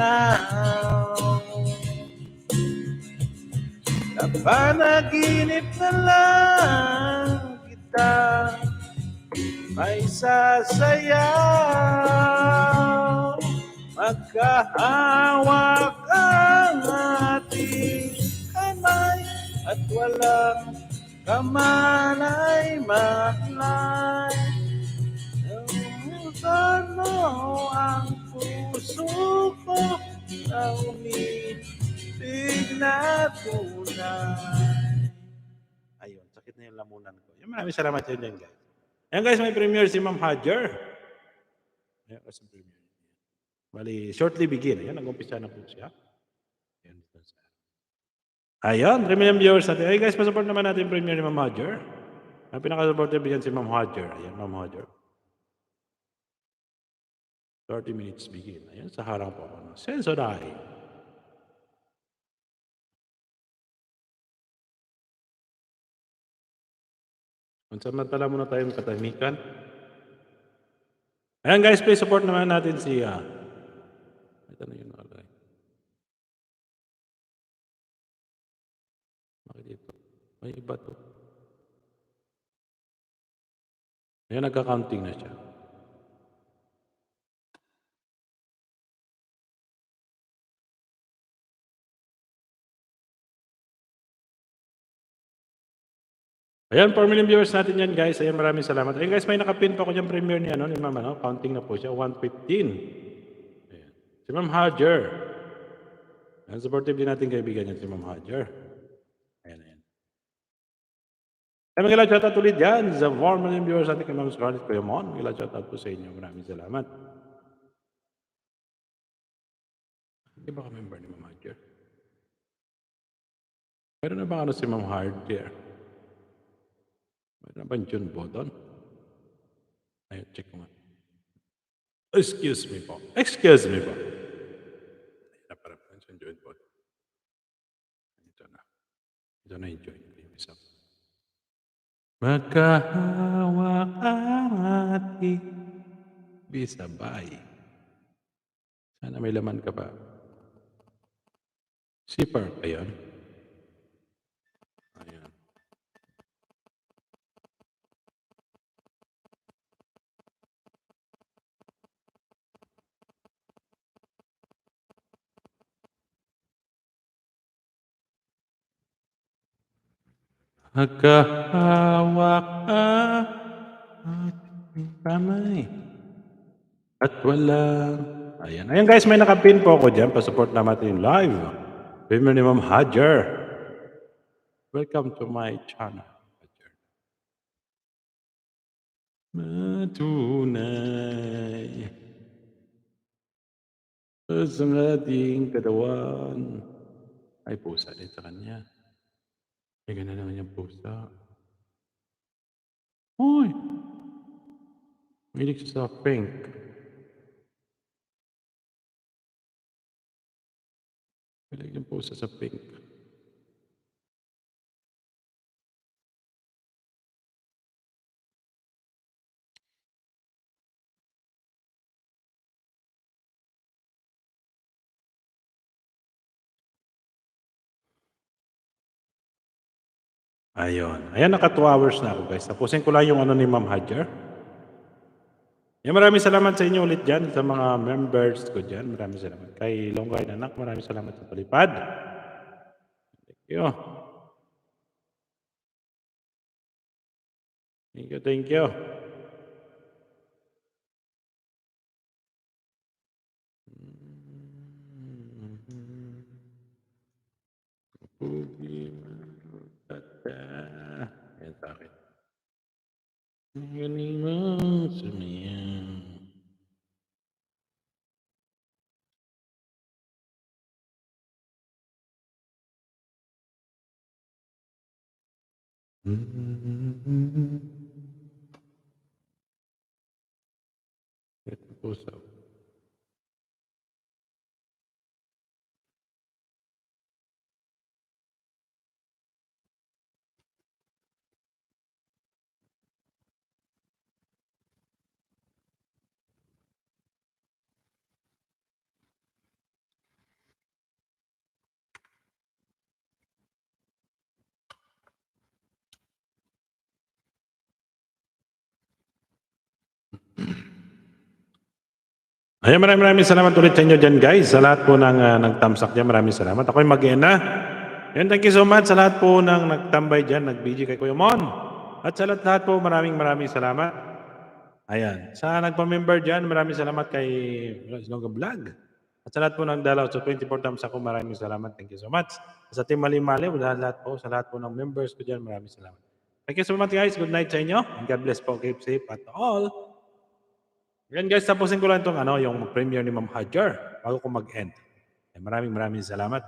Napanaginip na lang kita, may sasayaw. Magkahawak ang ating kamay at walang kamalay-malay. Ano ang puso ko na umibig na tunay. Ayun, sakit na yung lamunan ko. Maraming salamat sa inyo, guys. Ayan guys, may premiere si Ma'am Hajar. Ayan guys, may premiere. Bali, shortly begin. Ayan, nag-umpisa na po siya. Ayun, premiere viewers natin. Ay guys, pasupport naman natin yung premiere ni Ma'am Hajar. Ang pinaka-supportive yan si Ma'am Hajar. Ayan, Ma'am Hajar. 30 minutes begin. Ayan, sa harang po ako ng Sensodyne. Kung samantala muna tayong katahimikan. Ayan guys, please support naman natin si... ito na yun nakalagay. Bakit dito? May iba to. Ayan, nagka-counting na siya. Ayan, 4 million viewers natin yan guys. Ayan, maraming salamat. Ayan guys, may nakapin pa ko dyan premiere ni Ma'am, counting na po siya, 115. Ayan. Si Ma'am Hajar. Ayan, supportive din natin kaibigan yan, si Ma'am Hajar. Ayan, ayan. Ayan, magkala shoutout ulit yan sa 4 million viewers natin kay Ma'am Scarlett Coyamon. Magkala shoutout po sa inyo. Maraming salamat. Hindi ba ka-member ni Ma'am Hajar? Meron na ba si Ma'am Hajar? Meron na ba John Bodon? Ayun, check ko nga. Excuse me po. Excuse me po. Ayun na para po yung John Bodon. Ito na. Ito na yung join. Isa. Magkahawak ang ating bisabay. Sana may laman ka pa. Zipper pa yun. Ayan. Magkahawak ang ating kamay. At walang... Ayan. Ayan guys, may nakapin po ako dyan. Pasupport naman natin live. Premiere ni Ma'am Hajar. Welcome to my channel. Hajar. Matunay. Sa ating katawan. Ay, pusa din sa kanya. May ganda naman yung pusa. Uy! Mahilig siya sa pink. Mahilig yung pusa sa pink. Ayun. Ayan, naka 2 hours na ako guys. Tapusin ko lang yung ni Ma'am Hajar. Yan, maraming salamat sa inyo ulit dyan, sa mga members ko dyan. Maraming salamat. Kay Longgay Nanak, maraming salamat sa palipad. Thank you. Thank you, thank you. Pugi, tata. Yan sa akin. Galing mo sumayaw. Ito puso. Ayan, maraming salamat ulit sa inyo dyan guys. Sa lahat po ng nagtamsak dyan, maraming salamat. Ako'y mag-end na. Yan, thank you so much sa lahat po ng nagtambay dyan, nag-BG kay Kuya Mon. At sa lahat po, maraming salamat. Ayan, sa nagpa-member dyan, maraming salamat kay Silongga Vlog. At sa lahat po ng dalaw, so 24 times ako, maraming salamat. Thank you so much. Sa Team Mali-Mali, sa lahat po ng members ko dyan, maraming salamat. Thank you so much guys. Good night sa inyo. And God bless po. Keep safe at all. Yan guys, tapusin ko lang itong yung premiere ni Ma'am Hajar bago ko mag-end. Maraming salamat.